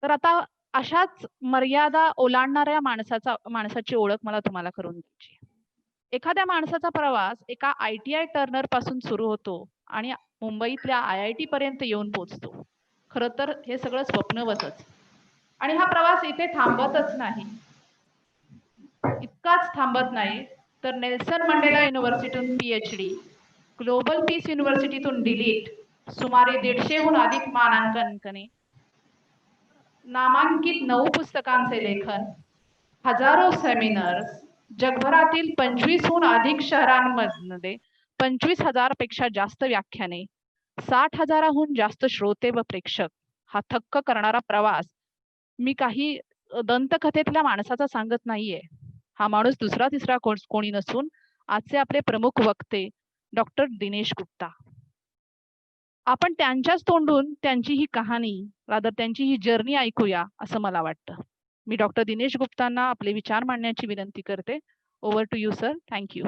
तर आता अशाच मर्यादा ओलांडणाऱ्या माणसाची ओळख मला तुम्हाला करून द्यायची आहे. एखाद्या माणसाचा प्रवास एका आय-टी-आय टर्नर पासून सुरू होतो आणि मुंबईतल्या आय-आय-टी पर्यंत येऊन पोहोचतो. खरं तर हे सगळं स्वप्नवतच. आणि हा प्रवास इथे थांबतच नाही. इतकाच थांबत नाही, तर नेल्सन मंडेला युनिव्हर्सिटीतून पी-एच-डी, ग्लोबल पीस युनिव्हर्सिटीतून डिलीट, सुमारे 150हून अधिक मानांकने, नामांकित 9 पुस्तकांचे लेखन, हजारो सेमिनार्स, जगभरातील 25हून अधिक शहरांमध्ये 25,000 पेक्षा जास्त व्याख्याने, 60,000हून जास्त श्रोते व प्रेक्षक, हा थक्क करणारा प्रवास मी काही दंतकथेतल्या माणसाचा सांगत नाहीये. हा माणूस दुसरा तिसरा कोणी नसून आजचे आपले प्रमुख वक्ते डॉक्टर दिनेश गुप्ता. आपण त्यांच्याच तोंडून त्यांची ही कहाणी, रादर त्यांची ही जर्नी ऐकूया असं मला वाटतं. मी डॉक्टर दिनेश गुप्तांना आपले विचार मांडण्याची विनंती करते. Over to you sir. Thank you.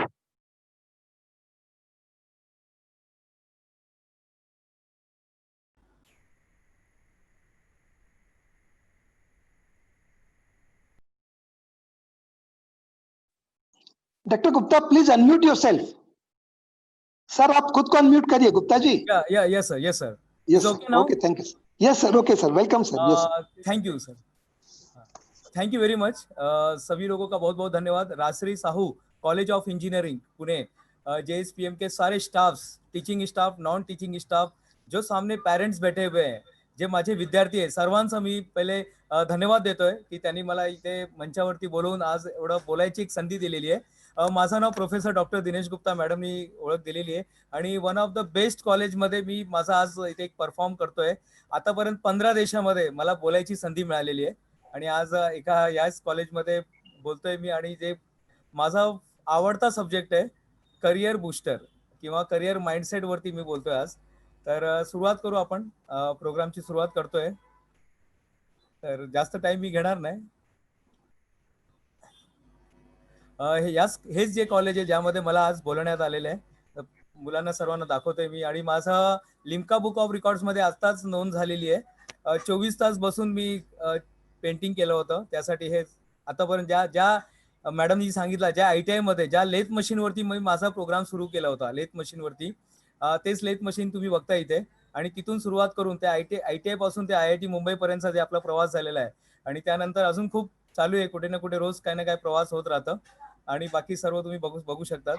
Doctor Gupta please unmute yourself. Sir आप खुद को अनम्यूट करिए Gupta ji. Yes sir. Yes, Okay now? okay, thank you. Yes sir, okay sir, welcome sir. Yes sir. Thank you sir. Thank you very much. सभी लोगों का बहुत बहुत धन्यवाद. Rajshree Sahu college of engineering Pune, JSPM के सारे staffs, teaching staff, non teaching staff, जो सामने पेरेंट्स बैठे हुए हैं, जे माझे विद्यार्थी आहे, सर्वांचा मी पहिले धन्यवाद देतोय की त्यांनी मला इथे मंचावरती बोलवून आज एवढं बोलायची एक संधी दिलेली आहे. माझं नाव प्रोफेसर डॉक्टर दिनेश गुप्ता, मॅडमनी ओळख दिलेली आहे आणि वन ऑफ द बेस्ट कॉलेजमध्ये मी माझा आज इथे एक परफॉर्म करतोय. आतापर्यंत 15 देशामध्ये मला बोलायची संधी मिळालेली आहे आणि आज एका याच कॉलेजमध्ये बोलतोय मी. आणि जे माझा आवडता सब्जेक्ट आहे करिअर बूस्टर किंवा करिअर माइंडसेट वरती मी बोलतोय आज. तर सुरुवात करू आपण. प्रोग्रामची सुरुवात करतोय, तर जास्त टाइम मी घेणार नाही. हेच जे कॉलेज आहे ज्यामध्ये मला आज बोलवण्यात आलेलं आहे, मुलांना सर्वांना दाखवतोय मी. आणि माझा लिम्का बुक ऑफ रेकॉर्ड्स मध्ये आताच नोंद झालेली आहे. 24 तास बसून मी पेंटिंग केलं होतं. त्यासाठी हे आतापर्यंत ज्या मॅडमनी सांगितलं, ज्या ITI मध्ये ज्या लेथ मशीनवरती मी माझा प्रोग्राम सुरू केला होता, लेथ मशीनवरती, तेच लेथ मशीन तुम्ही बघता इथे. आणि तिथून सुरुवात करून त्या ITI पासून ते IIT मुंबई पर्यंतचा जे आपला प्रवास झालेला आहे आणि त्यानंतर अजून खूप चालू आहे. कुठे ना कुठे रोज काही ना काही प्रवास होत राहतं आणि बाकी सर्व तुम्ही बघू शकतात.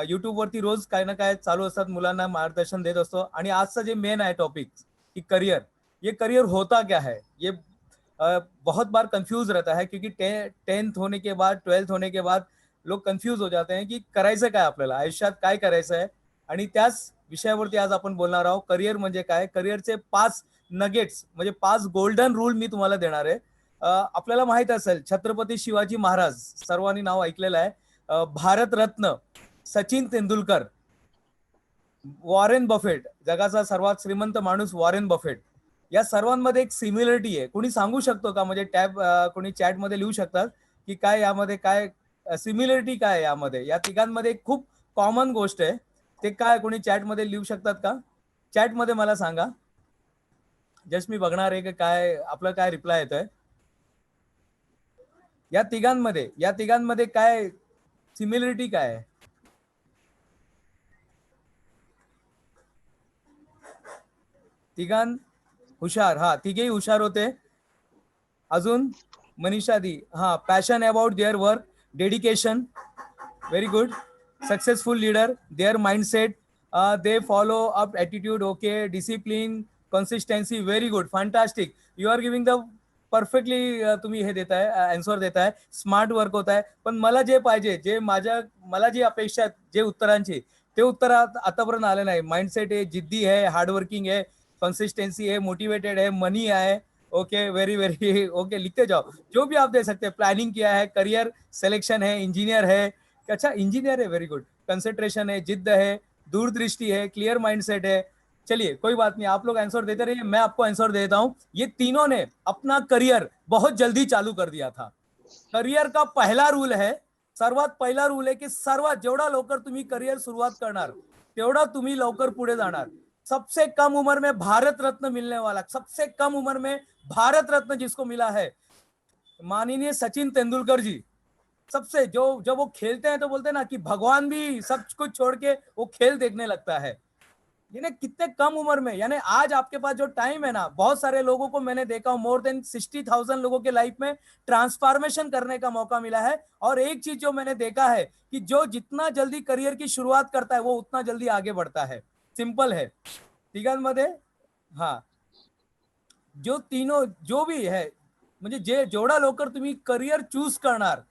युट्यूब वरती रोज काही ना काय चालू असतात, मुलांना मार्गदर्शन देत असतो. आणि आजचा जे मेन आहे टॉपिक की करियर, ये करियर होता क्या है, ये बहुत बार कंफ्यूज रहता है क्योंकि 10th होने के बाद 12th होने के बाद लोग कंफ्यूज हो जाते हैं की करायचं काय, आपल्याला आयुष्यात काय करायचं आहे. आणि त्याच विषयावरती आज आपण बोलणार आहोत. करियर म्हणजे काय, करियरचे 5 नगेट्स म्हणजे 5 गोल्डन रूल मी तुम्हाला देणार आहे. आपल्याला माहित असेल छत्रपती शिवाजी महाराज, सर्वांनी नाव ऐकलेलं आहे. भारतरत्न सचिन तेंडुलकर, वॉरेन बफेट, जगाचा सर्वात श्रीमंत माणूस वॉरेन बफेट, या सर्वांमध्ये एक सिमिलरिटी आहे. कोणी सांगू शकतो का, म्हणजे कोणी चॅट मध्ये लिहू शकतात की काय यामध्ये काय सिमिलरिटी काय आहे यामध्ये. या तिघांमध्ये एक खूप कॉमन गोष्ट आहे, ते काय, कोणी चॅट मध्ये लिहू शकतात का? चॅट मध्ये मला सांगा. जस्ट मी बघणार आहे की काय आपलं काय रिप्लाय येतोय. या तिघांमध्ये काय सिमिलरिटी काय आहे? तिघां हुशार, हा तिघेही हुशार होते. अजून मनीषा दी, हा passion about their work, dedication, very good. Successful leader, their mindset, they follow up attitude, okay. Discipline, consistency, very good, fantastic. You are giving the perfectly, तुम्ही हे देताय, आन्सर देताय, स्मार्ट वर्क होत आहे. पण मला जे पाहिजे, जे मला जी अपेक्षा आहेत जे उत्तरांची, ते उत्तर आतापर्यंत आले नाही. माइंडसेट आहे, जिद्दी आहे, हार्डवर्किंग है, कंसिस्टेंसी है, मोटिवेटेड है, मनी है, ओके, वेरी वेरी ओके, लिखते जाओ जो भी आप दे सकते हैं. प्लानिंग किया है, करियर सिलेक्शन है, इंजीनियर है, अच्छा इंजीनियर है, वेरी गुड. कंसंट्रेशन है, जिद्द है, दूरदृष्टि है, क्लियर माइंडसेट है. चलिए कोई बात नहीं, आप लोग आंसर देते रहिए, मैं आपको आंसर देता हूं. ये तीनों ने अपना करियर बहुत जल्दी चालू कर दिया था. करियर का पहला रूल है, सर्वात पहिला रूल आहे की सर्वात जेवढा लवकर तुम्ही करियर सुरुवात करणार तेवढा तुम्ही लवकर पुढे जाणार. सबसे कम उम्र में भारत रत्न मिलने वाला, सबसे कम उम्र में भारत रत्न जिसको मिला है, माननीय सचिन तेंदुलकर जी। सबसे जो जब वो खेलते हैं तो बोलते हैं ना कि भगवान भी सब कुछ छोड़ के वो खेल देखने लगता है। यानी कितने कम उम्र में, यानी आज आपके पास जो टाइम है ना, बहुत सारे लोगों को मैंने देखा हूं, मोर देन 60,000 लोगों के लाइफ में ट्रांसफॉर्मेशन करने का मौका मिला है। और एक चीज जो मैंने देखा है कि जो जितना जल्दी करियर की शुरुआत करता है वो उतना जल्दी आगे बढ़ता है। सिंपल है, ठीक है मध्ये? हाँ, जो तीनों जो भी है, म्हणजे जेवढा लवकर तुम्ही करियर चूज करणार,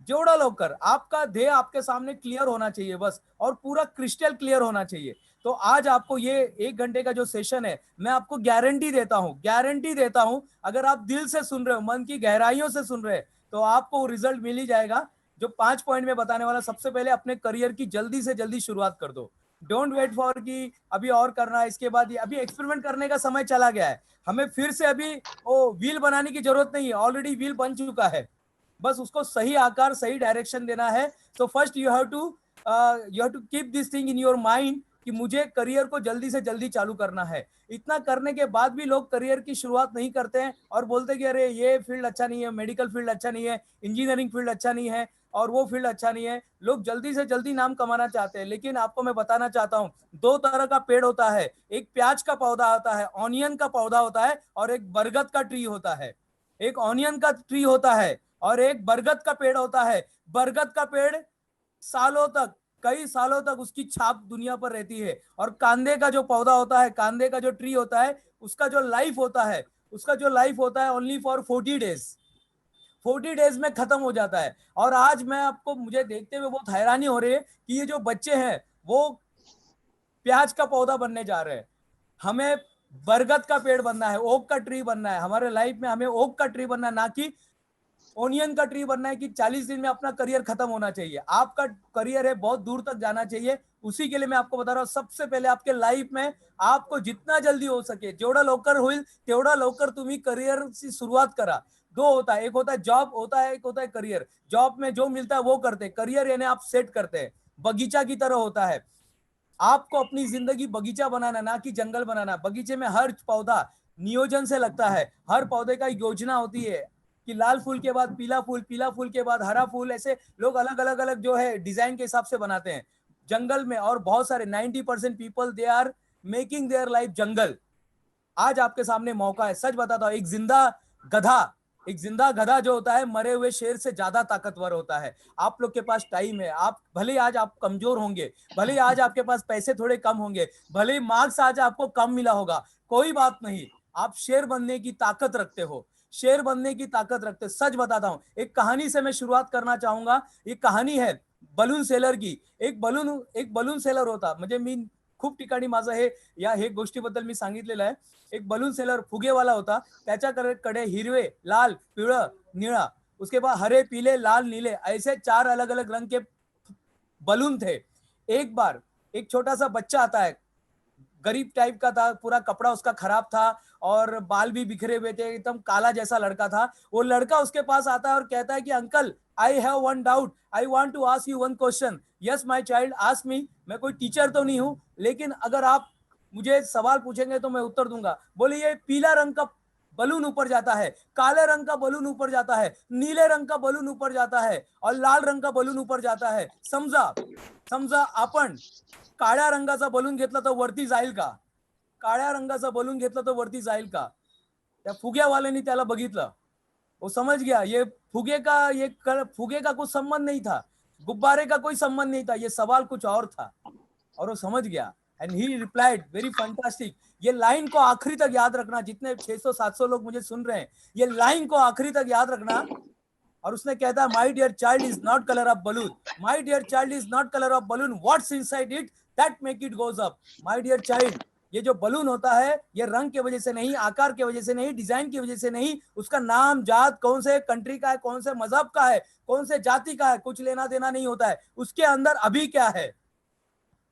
जेवढा लवकर आपका ध्येय आपके सामने क्लियर होना चाहिए बस, और पूरा क्रिस्टल क्लियर होना चाहिए। तो आज आपको ये 1 घंटे का जो सेशन है, मैं आपको गारंटी देता हूं, अगर आप दिल से सुन रहे हो, मन की गहराइयों से सुन रहे हैं, तो आपको रिजल्ट मिल ही जाएगा। जो 5 पॉइंट में बताने वाला, सबसे पहले अपने करियर की जल्दी से जल्दी शुरुआत कर दो। डोंट वेट फॉर कि अभी और करना है, इसके बाद अभी एक्सपेरिमेंट करने का समय चला गया है। हमें फिर से अभी वो व्हील बनाने की जरूरत नहीं है, ऑलरेडी व्हील बन चुका है, बस उसको सही आकार, सही डायरेक्शन देना है। तो first you have to keep this thing in your mind कि मुझे करियर को जल्दी से जल्दी चालू करना है। इतना करने के बाद भी लोग करियर की शुरुआत नहीं करते हैं और बोलते हैं कि अरे ये फील्ड अच्छा नहीं है, मेडिकल फील्ड अच्छा नहीं है, इंजीनियरिंग फील्ड अच्छा नहीं है, और वो फील्ड अच्छा नहीं है। लोग जल्दी से जल्दी नाम कमाना चाहते हैं, लेकिन आपको मैं बताना चाहता हूं, 2 तरह का पेड़ होता है, एक प्याज का पौधा होता है, ऑनियन का पौधा होता है, और एक बरगद का ट्री होता है। एक ऑनियन का ट्री होता है और एक बरगद का पेड़ होता है। बरगद का पेड़ सालों तक, कई सालों तक उसकी छाप दुनिया पर रहती है, और कांदे का जो पौधा होता है, कांदे का जो ट्री होता है, उसका जो लाइफ होता है ओनली फॉर 40 डेज। 40 डेज में खत्म हो जाता है। और आज मैं आपको, मुझे देखते हुए बहुत हैरानी हो रही है कि ये जो बच्चे हैं वो प्याज का पौधा बनने जा रहे हैं। हमें बरगद का पेड़ बनना है, ओक का ट्री बनना है हमारे लाइफ में, हमें ओक का ट्री बनना है, ना कि ओनियन का ट्री बनना है कि 40 दिन में अपना करियर खत्म होना चाहिए। आपका करियर है बहुत दूर तक जाना चाहिए, उसी के लिए मैं आपको बता रहा हूं, सबसे पहले आपके लाइफ में आपको जितना जल्दी हो सके, जेवढा लवकर होईल तेवढा लवकर तुम्ही करियरची सुरुवात करा। 2 होता है, एक होता है जॉब होता है, एक होता है करियर। जॉब में जो मिलता है वो करते, करियर यानी आप सेट करते हैं, बगीचा की तरह होता है। आपको अपनी जिंदगी बगीचा बनाना, ना कि जंगल बनाना। बगीचे में हर पौधा नियोजन से लगता है, हर पौधे का योजना होती है कि लाल फूल के बाद पीला फूल, पीला फूल के बाद हरा फूल, ऐसे लोग अलग अलग अलग जो है डिजाइन के हिसाब से बनाते हैं जंगल में। और बहुत सारे 90% people they are making their life jungle. आज आपके सामने मौका है, सच बताता हूं, एक जिंदा गधा जो होता है मरे हुए शेर से ज्यादा ताकतवर होता है। आप लोग के पास टाइम है, आप भले ही आज आप कमजोर होंगे, भले ही आज आपके पास पैसे थोड़े कम होंगे, भले ही मार्क्स आज आपको कम मिला होगा, कोई बात नहीं, आप शेर बनने की ताकत रखते हो, शेर बनने की ताकत रखते। सच बताता हूं, एक कहानी से मैं शुरुआत करना चाहूंगा। ये कहानी है बलून सेलर की। एक बलून सेलर होता, म्हणजे मी खूप ठिकाणी माझं हे गोष्टीबद्दल मी सांगितलेलं आहे। एक बलून सेलर फुगेवाला होता, त्याच्याकडे हिरवे, लाल, पीला, नीला, उसके बाद हरे, पीले, लाल, नीले, ऐसे 4 अलग अलग रंग के बलून थे। एक बार एक छोटा सा बच्चा आता है, गरीब टाइप का था, पूरा कपड़ा उसका खराब था और बाल भी बिखरे हुए थे, एकदम काला जैसा लड़का था। वो लड़का उसके पास आता है और कहता है कि uncle, I have one doubt, I want to ask you one question. Yes my child, ask me. मैं कोई टीचर तो नहीं हूं, लेकिन अगर आप मुझे सवाल पूछेंगे तो मैं उत्तर दूंगा। बोले, ये पीला रंग का बलून ऊपर जाता है, काले रंग का बलून ऊपर जाता है, नीले रंग का बलून ऊपर जाता है और लाल रंग का बलून ऊपर जाता है। समजा आपण काळ्या रंगाचा बलून घेतला तर वरती जाईल का? काळ्या रंगाचा बलून घेतला तर वरती जाईल का? त्या फुग्यावाल्याने त्याला बघितलं, वो समझ गया ये फुगे का कुछ संबंध नहीं था, गुब्बारे का कोई संबंध नहीं था, ये सवाल कुछ और था, और वो समझ गया। And he replied very fantastic. ये लाइन को आखिरी तक याद रखना, जितने 600-700 लोग मुझे सुन रहे हैं, ये लाइन को आखिरी तक याद रखना। और उसने कहता है, my dear child is not colour of balloon, my dear child is not colour of balloon, what's inside it that make it goes up. My dear child, ये जो बलून होता है, ये रंग की वजह से नहीं, आकार की वजह से नहीं, डिजाइन की वजह से नहीं, उसका नाम, जात, कौन से कंट्री का है, कौन से मजहब का है, कौन से जाति का है, कुछ लेना देना नहीं होता है। उसके अंदर अभी क्या है,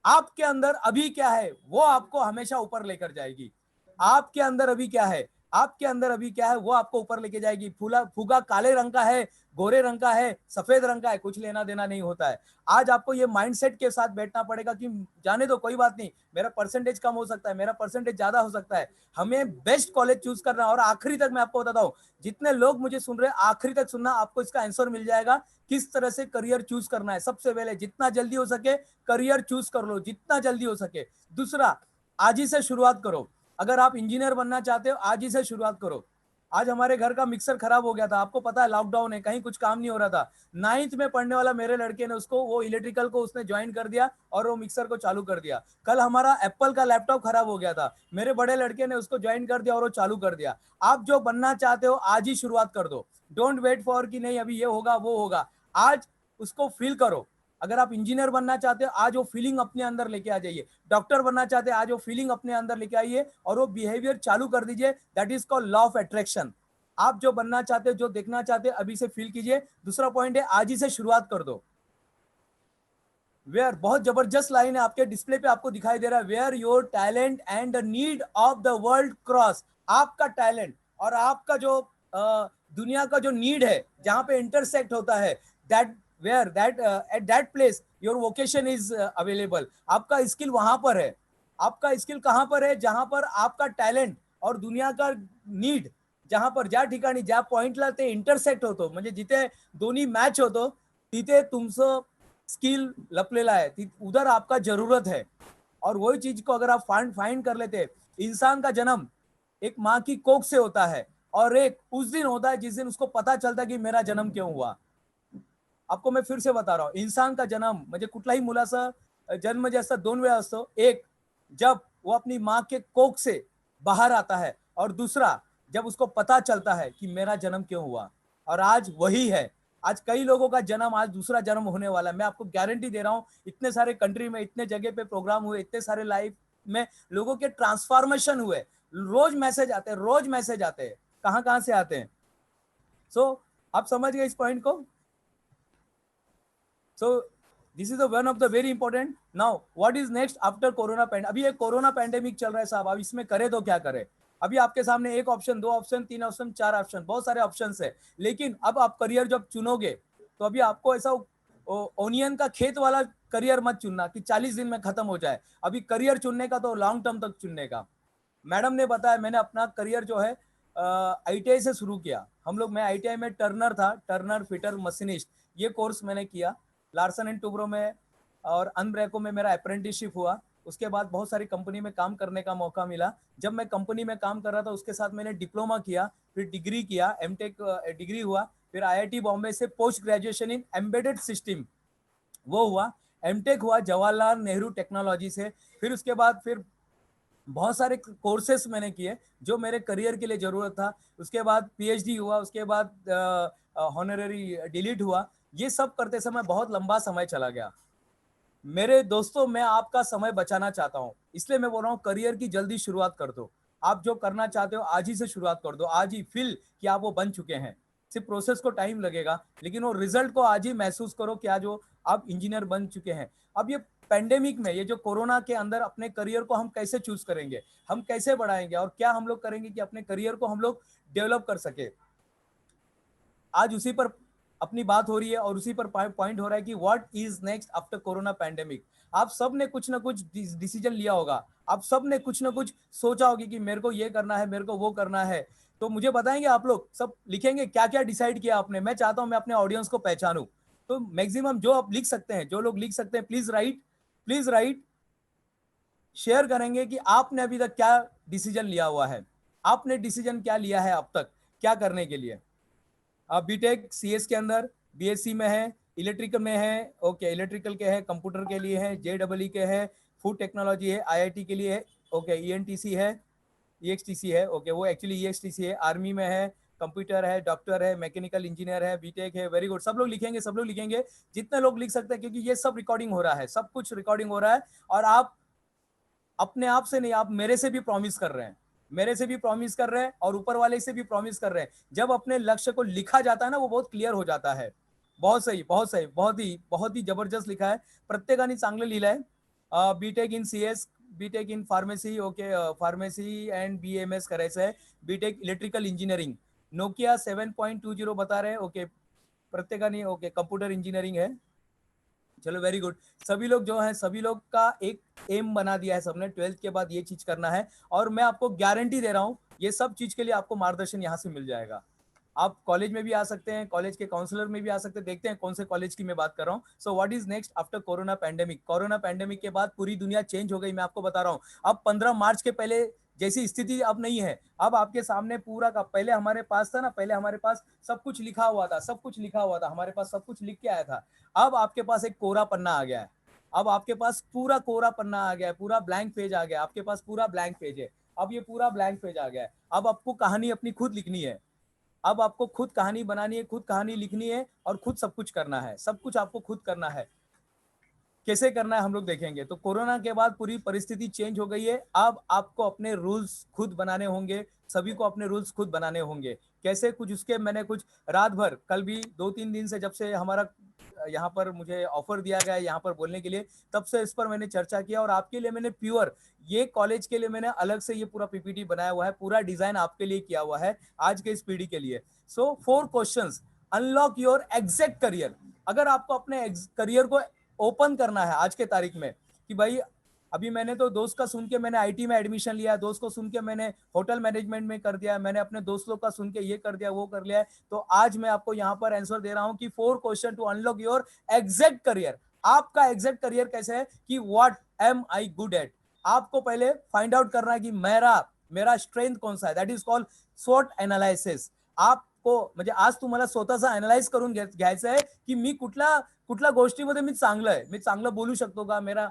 आपके अंदर अभी क्या है, वो आपको हमेशा ऊपर लेकर जाएगी। आपके अंदर अभी क्या है, आपके अंदर अभी क्या है वो आपको ऊपर लेके जाएगी। फुगा काले रंग का है, गोरे रंग का है, सफेद रंग का है, कुछ लेना देना नहीं होता है। आज आपको ये माइंडसेट के साथ बैठना पड़ेगा कि जाने दो, कोई बात नहीं, मेरा परसेंटेज कम हो सकता है, मेरा परसेंटेज ज्यादा हो सकता है, हमें बेस्ट कॉलेज चूज करना। और आखिरी तक मैं आपको बताता हूँ, जितने लोग मुझे सुन रहे हैं आखिरी तक सुनना, आपको इसका आंसर मिल जाएगा किस तरह से करियर चूज करना है। सबसे पहले जितना जल्दी हो सके करियर चूज कर लो, जितना जल्दी हो सके। दूसरा, आज ही से शुरुआत करो। अगर आप इंजीनियर बनना चाहते हो आज ही से शुरुआत करो। आज हमारे घर का मिक्सर खराब हो गया था, आपको पता है लॉकडाउन है, कहीं कुछ काम नहीं हो रहा था। 9th में पढ़ने वाला मेरे लड़के ने उसको वो इलेक्ट्रिकल को उसने ज्वाइन कर दिया और वो मिक्सर को चालू कर दिया। कल हमारा एप्पल का लैपटॉप खराब हो गया था, मेरे बड़े लड़के ने उसको ज्वाइन कर दिया और वो चालू कर दिया। आप जो बनना चाहते हो आज ही शुरुआत कर दो। डोंट वेट फॉर कि नहीं अभी ये होगा वो होगा, आज उसको फील करो। अगर आप इंजीनियर बनना चाहते हो आज वो फीलिंग अपने अंदर लेके आ जाइए। डॉक्टर बनना चाहते हैं आज वो फीलिंग अपने अंदर लेके आइए और वो बिहेवियर चालू कर दीजिए। That is called law of attraction. आप जो बनना चाहते हो, जो देखना चाहते हो, अभी से फील कीजिए। दूसरा पॉइंट है आज ही से शुरुआत कर दो। वेयर, बहुत जबरदस्त लाइन है, आपके डिस्प्ले पे आपको दिखाई दे रहा है। Where your talent and the need of the world cross. आपका टैलेंट और आपका जो दुनिया का जो नीड है, जहां पे इंटरसेक्ट होता है, that where that at that place your vocation is available. आपका स्किल वहां पर है। आपका स्किल कहां पर है? जहां पर आपका टॅलेंट और दुनिया का नीड, जहां पर ज्या ठिकाणी ज्या पॉइंटला ते इंटरसेक्ट होतो, म्हणजे जिथे दोन्ही मॅच होतो, तिथे तुमचं स्किल लपलेला है, उधर आपका जरूरत है। और वही चीज को अगर आप फाइंड कर लेते, इंसान का जन्म एक माँ की कोख से होता है और एक उस दिन होता है जिस दिन उसको पता चलता है कि मेरा जन्म क्यों हुआ। आपको मैं फिर से बता रहा हूं, इंसान का जन्म म्हणजे कुठलाही मुलाचा जन्म जे असतात दोन वेळा असतो। एक जब वो अपनी माँ के कोख से बाहर आता है और दूसरा जब उसको पता चलता है कि मेरा जन्म क्यों हुआ। और आज वही है, आज कई लोगों का जन्म, आज दूसरा जन्म होने वाला है। मैं आपको गारंटी दे रहा हूं, इतने सारे कंट्री में इतने जगह पे प्रोग्राम हुए, इतने सारे लाइफ में लोगों के ट्रांसफॉर्मेशन हुए। रोज मैसेज आते हैं, रोज मैसेज आते हैं, कहां कहां से आते हैं। सो आप समझ गए इस पॉइंट को। So this is the one of the very important. Now what is next after corona pandemic? अभी ये कोरोना पैंडेमिक चल रहा है साहब, अब इसमें करे तो क्या करे। अभी आपके सामने एक ऑप्शन, दो ऑप्शन, तीन ऑप्शन, चार ऑप्शन, बहुत सारे ऑप्शंस है। लेकिन अब आप करियर जब चुनोगे तो अभी आपको ऐसा ओनियन का खेत वाला करियर मत चुनना कि 40 दिन में खत्म हो जाए। अभी करियर चुनने का तो लॉन्ग टर्म तक चुनने का। मैडम ने बताया, मैंने अपना करियर जो है ITI से शुरू किया। हम लोग, मैं ITI में टर्नर था, टर्नर फिटर मशीनिस्ट, ये कोर्स मैंने किया लार्सन एंड टुब्रो में। और अनब्रेको में मेरा अप्रेंटिसशिप हुआ। उसके बाद बहुत सारी कंपनी में काम करने का मौका मिला। जब मैं कंपनी में काम कर रहा था उसके साथ मैंने डिप्लोमा किया, फिर डिग्री किया, एमटेक डिग्री हुआ, फिर IIT बॉम्बे से post graduation in embedded system वो हुआ, एमटेक हुआ जवाहरलाल नेहरू टेक्नोलॉजी से। फिर उसके बाद फिर बहुत सारे कोर्सेस मैंने किए जो मेरे करियर के लिए जरूरत था। उसके बाद PhD हुआ, उसके बाद हॉनररी डिलीट हुआ। ये सब करते समय बहुत लंबा समय चला गया। मेरे दोस्तों, मैं आपका समय बचाना चाहता हूं, इसलिए मैं बोल रहा हूं करियर की जल्दी शुरुआत कर दो। आप जो करना चाहते हो आज ही से शुरुआत कर दो। आज ही फील कि आप वो बन चुके हैं। सिर्फ प्रोसेस को टाइम लगेगा, लेकिन वो रिजल्ट को आज ही महसूस करो कि आज वो आप इंजीनियर बन चुके हैं। अब ये पेंडेमिक में, ये जो कोरोना के अंदर अपने करियर को हम कैसे चूज करेंगे, हम कैसे बढ़ाएंगे और क्या हम लोग करेंगे कि अपने करियर को हम लोग डेवलप कर सके, आज उसी पर अपनी बात हो रही है और उसी पर पॉइंट हो रहा है कि what is next after corona pandemic. आप सब ने कुछ ना कुछ डिसीजन लिया होगा, आप सब ने कुछ ना कुछ सोचा होगा कि मेरे को ये करना है, मेरे को वो करना है। तो मुझे बताएंगे, आप लोग सब लिखेंगे क्या क्या डिसाइड किया आपने। मैं चाहता हूं मैं अपने ऑडियंस को पहचानूं, तो मैक्सिमम जो आप लिख सकते हैं, जो लोग लिख सकते हैं, प्लीज राइट। शेयर करेंगे कि आपने अभी तक क्या डिसीजन लिया हुआ है, आपने डिसीजन क्या लिया है अब तक क्या करने के लिए। बीटेक CS के अंदर, BSc में है, इलेक्ट्रिकल में है, ओके, इलेक्ट्रिकल के है, कंप्यूटर के लिए है, JEE के है, फूड टेक्नोलॉजी है, IIT के लिए है, ओके, ENTC है, EXTC है, ओके, वो एक्चुअली EXTC है, आर्मी में है, कंप्यूटर है, डॉक्टर है, मैकेनिकल इंजीनियर है, बीटेक है। वेरी गुड, सब लोग लिखेंगे, जितने लोग लिख सकते हैं, क्योंकि ये सब रिकॉर्डिंग हो रहा है, सब कुछ रिकॉर्डिंग हो रहा है। और आप अपने आप से नहीं, आप मेरे से भी प्रॉमिस कर रहे हैं, मेरे से भी प्रॉमिस कर रहे हैं और ऊपर वाले से भी प्रॉमिस कर रहे हैं। जब अपने लक्ष्य को लिखा जाता है ना, वो बहुत क्लियर हो जाता है। बहुत सही, बहुत ही जबरदस्त लिखा है, प्रत्येकाने चांगलं लिहिलंय। BTech in CS BTech in pharmacy, okay, pharmacy and BMS करायचं आहे. बीटेक इलेक्ट्रिकल इंजिनिअरिंग, नोकिया 7.20 बता रहे हैं, ओके, प्रत्येकाने, ओके, कंप्यूटर इंजीनियरिंग है. चलो वेरी गुड. सभी लोग जो है, सभी लोग का एक एम बना दिया है सबने, 12th के बाद ये चीज करना है. और मैं आपको गारंटी दे रहा हूँ ये सब चीज के लिए आपको मार्गदर्शन यहाँ से मिल जाएगा. आप कॉलेज में भी आ सकते हैं, कॉलेज के काउंसलर में भी आ सकते हैं. देखते हैं कौन से कॉलेज की मैं बात कर रहा हूँ. So what is next after corona pandemic. Corona pandemic के बाद पूरी दुनिया चेंज हो गई, मैं आपको बता रहा हूँ. अब 15 मार्च के पहले जैसी स्थिति अब नहीं है. अब आपके सामने पूरा का, पहले हमारे पास था ना, पहले हमारे पास सब कुछ लिखा हुआ था, सब कुछ लिखा हुआ था, हमारे पास सब कुछ लिख के आया था. अब आपके पास एक कोरा पन्ना आ गया है. अब आपके पास पूरा कोरा पन्ना आ गया है, पूरा ब्लैंक पेज आ गया. आपके पास पूरा ब्लैंक पेज है. अब ये पूरा ब्लैंक पेज आ गया है. अब आपको कहानी अपनी खुद लिखनी है. अब आपको खुद कहानी बनानी है, खुद कहानी लिखनी है और खुद सब कुछ करना है. सब कुछ आपको खुद करना है. कैसे करना है हम लोग देखेंगे. तो कोरोना के बाद पूरी परिस्थिति चेंज हो गई है. अब आपको अपने रूल्स खुद बनाने होंगे. सभी को अपने रूल्स खुद बनाने होंगे. कैसे, कुछ उसके मैंने कुछ रात भर, कल भी 2-3 दिन से जब से हमारा यहाँ पर मुझे ऑफर दिया गया है यहाँ पर बोलने के लिए, तब से इस पर मैंने चर्चा किया. और आपके लिए मैंने प्योर, ये कॉलेज के लिए मैंने अलग से ये पूरा PPT बनाया हुआ है, पूरा डिजाइन आपके लिए किया हुआ है आज के इस पीढ़ी के लिए. सो 4 questions, unlock your exact career. अगर आपको अपने करियर को ओपन करना है आज के तारीख में, कि भाई अभी मैंने तो दोस्त का सुन के मैंने IT में एडमिशन लिया, दोस्त को सुन के मैंने होटल मैनेजमेंट में कर दिया, मैंने अपने दोस्तों का सुन के ये कर दिया, वो कर लिया है. तो आज मैं आपको यहाँ पर आंसर दे रहा हूँ कि 4 question to unlock your exact career. आपका एग्जैक्ट करियर कैसे है, कि what am I good at. आपको पहले फाइंड आउट करना है कि मेरा स्ट्रेंथ कौन सा है. दैट इज कॉल्ड स्वॉट एनालिसिस. आपको म्हणजे आज तुम्हाला स्वतःचा अनालाइज करून घ्यायचं आहे की मी कुठल्या गोष्टीमध्ये मी चांगलं आहे, मी चांगलं बोलू शकतो का, मेरा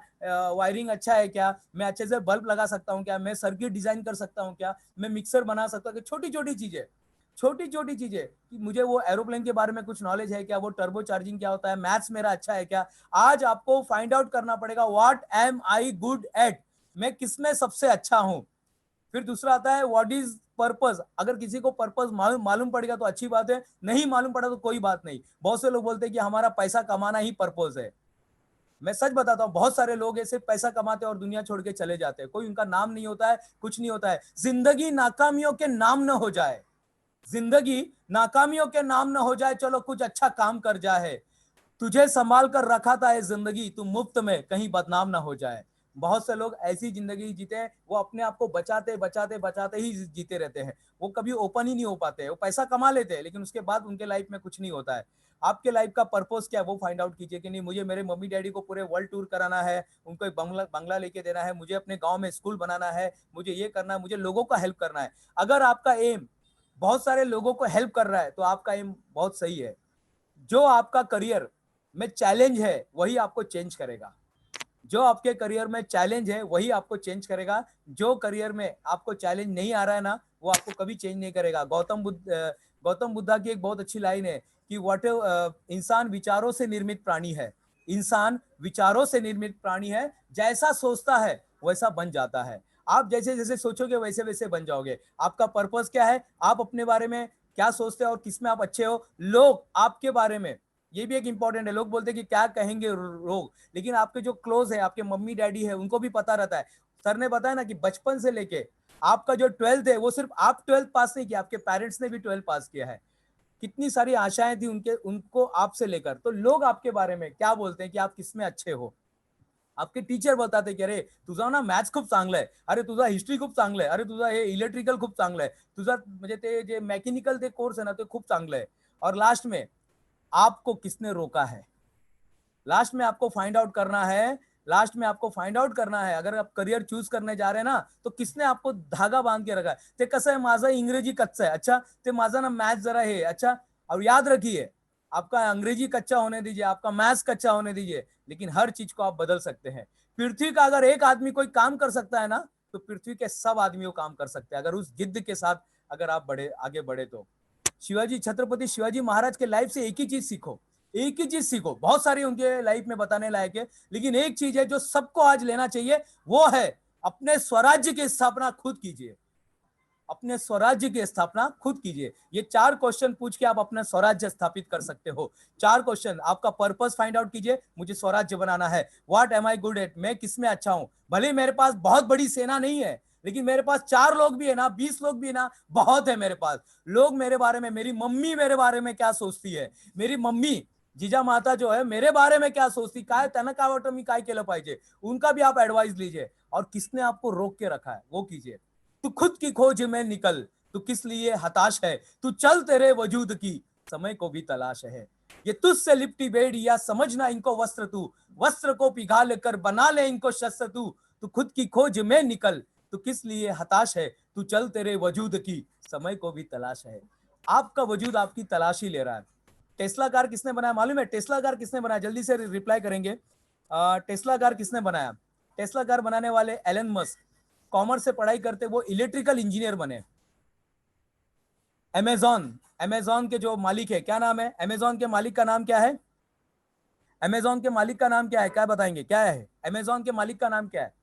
वायरिंग अच्छा है क्या, मैं अच्छे से बल्ब लगा सकता हूँ क्या, मैं सर्किट डिजाइन कर सकता हूँ क्या, मैं मिक्सर बना सकता हूँ. छोटी छोटी चीजें कि मुझे वो एरोप्लेन के बारे में कुछ नॉलेज है क्या, वो टर्बो चार्जिंग क्या होता है, मैथ्स मेरा अच्छा है क्या. आज आपको फाइंड आउट करना पड़ेगा what am I good eight, मैं किसमें सबसे अच्छा हूं. फिर दूसरा आता है व्हाट इज पर्पस. अगर किसी को पर्पस मालूम पड़ेगा तो अच्छी बात है, नहीं मालूम पड़ा तो कोई बात नहीं. बहुत से लोग बोलते हैं कि हमारा पैसा कमाना ही पर्पस है. मैं सच बताता हूं, बहुत सारे लोग ऐसे पैसा कमाते हैं और दुनिया छोड़ के चले जाते हैं. कोई उनका नाम नहीं होता है, कुछ नहीं होता है. जिंदगी नाकामियों के नाम न हो जाए, जिंदगी नाकामियों के नाम न हो जाए, चलो कुछ अच्छा काम कर जाए. तुझे संभाल कर रखा था ये जिंदगी, तू मुफ्त में कहीं बदनाम ना हो जाए. बहुत से लोग ऐसी जिंदगी जीते हैं, वो अपने आप को बचाते बचाते बचाते ही जीते रहते हैं. वो कभी ओपन ही नहीं हो पाते हैं. वो पैसा कमा लेते हैं लेकिन उसके बाद उनके लाइफ में कुछ नहीं होता है. आपके लाइफ का पर्पस क्या है वो फाइंड आउट कीजिए कि नहीं, मुझे मेरे मम्मी डैडी को पूरे वर्ल्ड टूर कराना है, उनको एक बंगला लेके देना है, मुझे अपने गांव में स्कूल बनाना है, मुझे ये करना है, मुझे लोगों का हेल्प करना है. अगर आपका एम बहुत सारे लोगों को हेल्प कर रहा है तो आपका एम बहुत सही है. जो आपका करियर में चैलेंज है वही आपको चेंज करेगा. जो आपके करियर में चैलेंज है वही आपको चेंज करेगा. जो करियर में आपको चैलेंज नहीं आ रहा है ना, वो आपको कभी चेंज नहीं करेगा. गौतम बुद्धा की एक बहुत अच्छी लाइन है कि इंसान विचारों से निर्मित प्राणी है. इंसान विचारों से निर्मित प्राणी है, जैसा सोचता है वैसा बन जाता है. आप जैसे जैसे सोचोगे वैसे वैसे बन जाओगे. आपका पर्पस क्या है, आप अपने बारे में क्या सोचते हो और किसमें आप अच्छे हो. लोग आपके बारे में, ये भी एक इंपॉर्टेंट है, लोग बोलते हैं कि क्या कहेंगे लोग, लेकिन आपके जो क्लोज है, आपके मम्मी डैडी है, उनको भी पता रहता है. सर ने बताया ना कि बचपन से लेके आपका जो 12th है, वो सिर्फ आप 12th पास नहीं किया, आपके पेरेंट्स ने भी 12th पास किया है. कितनी सारी आशाएं थी उनको आपसे लेकर. तो लोग आपके बारे में क्या बोलते हैं कि आप किसमें अच्छे हो. आपके टीचर बताते की अरे तुझा ना मॅथ्स खूप चांगलं आहे, अरे तुझा हिस्ट्री खूप चांगलं आहे, अरे तुझा हे इलेक्ट्रिकल खूप चांगलं आहे, तुझा म्हणजे ते जे मेकॅनिकल ते कोर्स आहे ना ते खूप चांगलं आहे. और लास्ट में आपको किसने रोका है, लास्ट में आपको फाइंड आउट करना है. लास्ट में आपको फाइंड आउट करना है, अगर आप करियर चूज करने जा रहे हैं ना, तो किसने आपको धागा बांध के रखा है. ते कसं आहे, माझा इंग्रजी कच्चा है, अच्छा ते माझा ना मैथ्स जरा है, अच्छा. और याद रखिए, आपका अंग्रेजी कच्चा होने दीजिए, आपका मैथ्स कच्चा होने दीजिए, लेकिन हर चीज को आप बदल सकते हैं. पृथ्वी का अगर एक आदमी कोई काम कर सकता है ना, तो पृथ्वी के सब आदमियों काम कर सकते हैं, अगर उस जिद्द के साथ अगर आप आगे बढ़े तो. छत्रपति शिवाजी महाराज के लाइफ से एक ही चीज सीखो, एक ही चीज सीखो. बहुत सारी उनके लाइफ में बताने लायक है, लेकिन एक चीज है जो सबको आज लेना चाहिए, वो है अपने स्वराज्य की स्थापना खुद कीजिए. अपने स्वराज्य की स्थापना खुद कीजिए। ये 4 क्वेश्चन पूछ के आप अपना स्वराज्य स्थापित कर सकते हो। 4 क्वेश्चन, आपका पर्पस फाइंड आउट कीजिए, मुझे स्वराज्य बनाना है। What am I good eight, मैं किसमें अच्छा हूं। भले मेरे पास बहुत बड़ी सेना नहीं है, लेकिन मेरे पास 4 लोग भी है ना, 20 लोग भी है ना, बहुत है मेरे पास। लोग मेरे बारे में, मेरी मम्मी मेरे बारे में क्या सोचती है, मेरी मम्मी जीजा माता जो है मेरे बारे में क्या सोचती, काय त्यांना काय वाटतं मी काय केलं पाहिजे, उनका भी आप एडवाइस लीजिए। और किसने आपको रोक के रखा है वो कीजिए। तू खुद की खोज में निकल, तू किस लिए हताश है, तू चल तेरे वजूद की समय को भी तलाश है। ये तुझसे लिपटी बेड़िया समझना इनको वस्त्र, तू वस्त्र को पिघाल कर बना ले इनको शस्त्र। तू खुद की खोज में निकल, तू किस लिए हताश है, तू चल तेरे वजूद की समय को भी तलाश है। आपका वजूद आपकी तलाशी ले रहा है। टेस्ला कार किसने बनाया मालूम है? टेस्ला कार किसने बनाया, जल्दी से रिप्लाई करेंगे। टेस्ला कार किसने बनाया? टेस्ला कार बनाने वाले एलन मस्क, कॉमर्स से पढ़ाई करते वो इलेक्ट्रिकल इंजीनियर बने। अमेजॉन, अमेजॉन के जो मालिक है क्या नाम है? अमेजॉन के मालिक का नाम क्या है? अमेजॉन के मालिक का नाम क्या है? क्या बताएंगे, क्या है अमेजॉन के मालिक का नाम क्या है?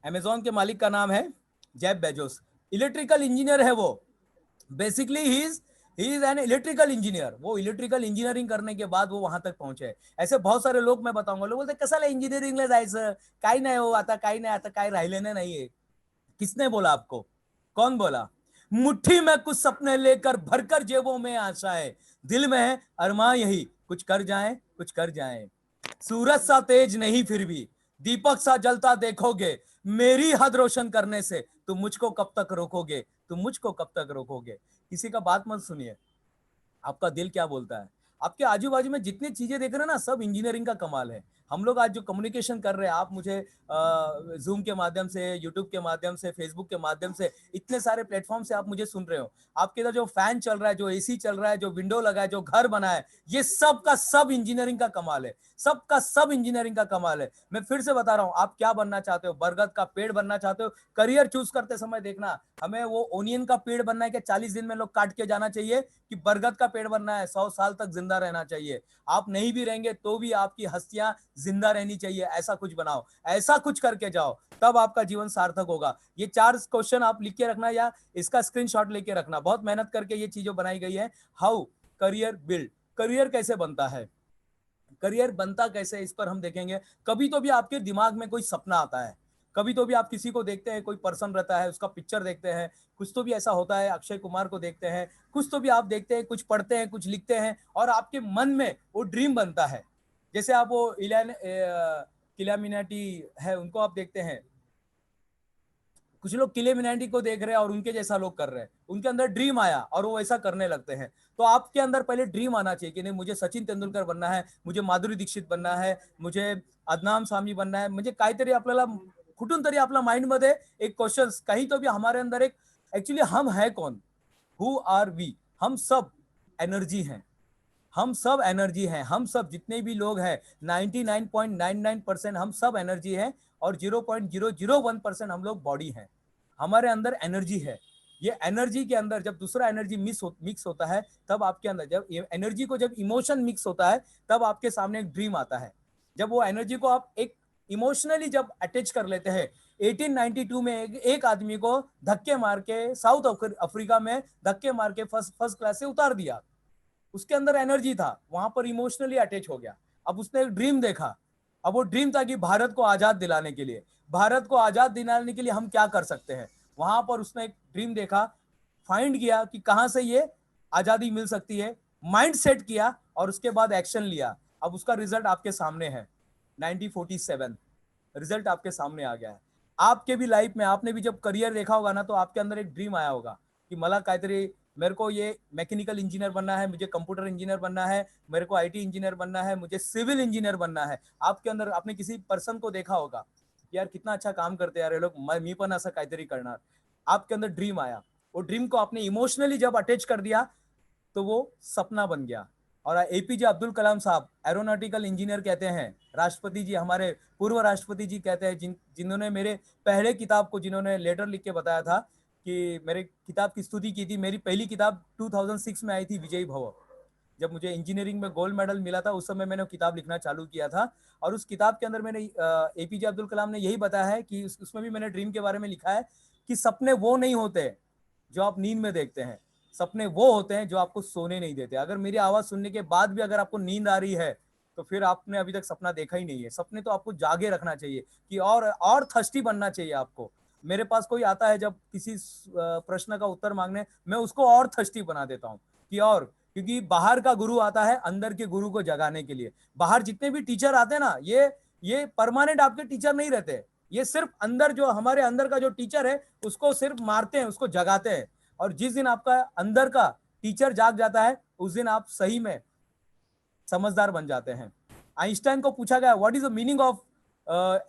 अमेजॉन के मालिक का नाम है जेफ बेजोस। इलेक्ट्रिकल इंजीनियर है वो। Basically he is an electrical engineer. वो इलेक्ट्रिकल इंजिनियरिंग करने के बाद वो वहां तक पहुंचे। ऐसे बहुत सारे लोग मैं बताऊंगा, लोग बोलते कशाला इंजिनिअरिंगला जायचं, काही नाही हो, आता काही नाही, आता काही राहिलेलं नाहीये। किसने बोला आपको? कौन बोला? मुट्ठी में कुछ सपने लेकर भरकर जेबों में आशाएं, दिल में है अरमां यही कुछ कर जाएं, कुछ कर जाएं। सूरज सा तेज नहीं फिर भी दीपक सा जलता देखोगे, मेरी हद रोशन करने से तुम मुझको कब तक रोकोगे, तुम मुझको कब तक रोकोगे। किसी का बात मत सुनिए, आपका दिल क्या बोलता है। आपके आजू बाजू में जितनी चीजें देख रहे हैं ना, सब इंजीनियरिंग का कमाल है। हम लोग आज जो कम्युनिकेशन कर रहे हैं, आप मुझे जूम के माध्यम से, यूट्यूब के माध्यम से, फेसबुक के माध्यम से, इतने सारे प्लेटफॉर्म से आप मुझे सुन रहे हो। आपके इधर जो फैन चल रहा है, जो एसी चल रहा है, जो विंडो लगा है, जो घर बना है, ये सब का सब इंजीनियरिंग का कमाल है। सबका सब इंजीनियरिंग का कमाल है। मैं फिर से बता रहा हूं, आप क्या बनना चाहते हो? बरगद का पेड़ बनना चाहते हो? करियर चूज करते समय देखना, हमें वो ओनियन का पेड़ बनना है कि 40 दिन में लोग काट के जाना चाहिए, कि बरगद का पेड़ बनना है 100 साल तक जिंदा रहना चाहिए। आप नहीं भी रहेंगे तो भी आपकी हस्तियां जिंदा रहनी चाहिए। ऐसा कुछ बनाओ, ऐसा कुछ करके जाओ, तब आपका जीवन सार्थक होगा। ये 4 क्वेश्चन आप लिख के रखना या इसका स्क्रीनशॉट लेके रखना। बहुत मेहनत करके ये चीजें बनाई गई है। हाउ करियर बिल्ड, करियर कैसे बनता है, करियर बनता कैसे, इस पर हम देखेंगे। कभी तो भी आपके दिमाग में कोई सपना आता है, कभी तो भी आप किसी को देखते हैं, कोई पर्सन रहता है, उसका पिक्चर देखते हैं, कुछ तो भी ऐसा होता है, अक्षय कुमार को देखते हैं, कुछ तो भी आप देखते हैं, कुछ पढ़ते हैं, कुछ लिखते हैं, और आपके मन में वो ड्रीम बनता है। जैसे आप वो किलामिनाटी है, उनको आप देखते हैं, कुछ लोग किले मिनाटी को देख रहे हैं और उनके जैसा लोग कर रहे हैं, उनके अंदर ड्रीम आया और वो ऐसा करने लगते हैं। तो आपके अंदर पहले ड्रीम आना चाहिए कि नहीं, मुझे सचिन तेंदुलकर बनना है, मुझे माधुरी दीक्षित बनना है, मुझे अदनाम सामी बनना है, मुझे काहीतरी आपल्याला कुठून तरी आपल्या माइंड मध्ये एक क्वेश्चन, कहीं तो भी हमारे अंदर एक, एक्चुअली हम है कौन, हु आर वी? हम सब एनर्जी हैं, हम सब एनर्जी हैं, हम सब जितने भी लोग हैं 99.99% हम सब एनर्जी हैं, और 0.001% हम लोग बॉडी हैं। हमारे अंदर एनर्जी है। ये एनर्जी के अंदर जब दूसरा एनर्जी मिक्स होता है, तब आपके अंदर, जब एनर्जी को जब इमोशन मिक्स होता है, तब आपके सामने एक ड्रीम आता है। जब वो एनर्जी को आप एक इमोशनली जब अटैच कर लेते हैं, 1892 में एक आदमी को धक्के मार के साउथ अफ्रीका में धक्के मार के फर्स्ट क्लास से उतार दिया। उसके अंदर एनर्जी था, वहां पर इमोशनली अटैच हो गया। अब उसने एक ड्रीम देखा। अब वो ड्रीम था कि भारत को आजाद दिलाने के लिए, भारत को आजाद दिलाने के लिए हम क्या कर सकते हैं। वहां पर उसने एक ड्रीम देखा, फाइंड किया कि कहां से ये आजादी मिल सकती है, माइंड सेट किया और उसके बाद एक्शन लिया। अब उसका रिजल्ट आपके सामने है, 1947 रिजल्ट आपके सामने आ गया है। आपके भी लाइफ में आपने भी जब करियर देखा होगा ना, तो आपके अंदर एक ड्रीम आया होगा कि मला काहीतरी, मेरे को ये मैकेनिकल इंजीनियर बनना है, मुझे कंप्यूटर इंजीनियर बनना है, मेरे को आईटी इंजीनियर बनना है, मुझे सिविल इंजीनियर बनना है। आपके अंदर आपने किसी पर्सन को देखा होगा, यार कितना अच्छा काम करते हैं यार ये लोग, मी पण असं काहीतरी करणार। आपके अंदर ड्रीम आया, वो ड्रीम को आपने इमोशनली जब अटैच कर दिया, तो वो सपना बन गया। और एपीजे अब्दुल कलाम साहब एरोनॉटिकल इंजीनियर कहते हैं, राष्ट्रपति जी, हमारे पूर्व राष्ट्रपति जी कहते हैं, जिन्होंने मेरे पहले किताब को, जिन्होंने लेटर लिख के बताया था कि मेरे किताब की स्तुति की थी। मेरी पहली किताब 2006 में आई थी, विजयी भव। जब मुझे इंजीनियरिंग में गोल्ड मेडल मिला था उस समय मैंने किताब लिखना चालू किया था। और उस किताब के अंदर मैंने एपीजे अब्दुल कलाम ने यही बताया है कि उसमें भी मैंने ड्रीम के बारे में लिखा है कि सपने वो नहीं होते जो आप नींद में देखते हैं, सपने वो होते हैं जो आपको सोने नहीं देते। अगर मेरी आवाज सुनने के बाद भी अगर आपको नींद आ रही है तो फिर आपने अभी तक सपना देखा ही नहीं है। सपने तो आपको जागे रखना चाहिए कि और थर्स्टी बनना चाहिए आपको। मेरे पास कोई आता है जब किसी प्रश्न का उत्तर मांगने, मैं उसको और थर्स्टी बना देता हूँ कि और, क्योंकि बाहर का गुरु आता है अंदर के गुरु को जगाने के लिए। बाहर जितने भी टीचर आते हैं ना, ये परमानेंट आपके टीचर नहीं रहते। ये सिर्फ अंदर जो हमारे अंदर का जो टीचर है उसको सिर्फ मारते हैं, उसको जगाते हैं। और जिस दिन आपका अंदर का टीचर जाग जाता है उस दिन आप सही में समझदार बन जाते हैं। आइंस्टाइन को पूछा गया what is the meaning of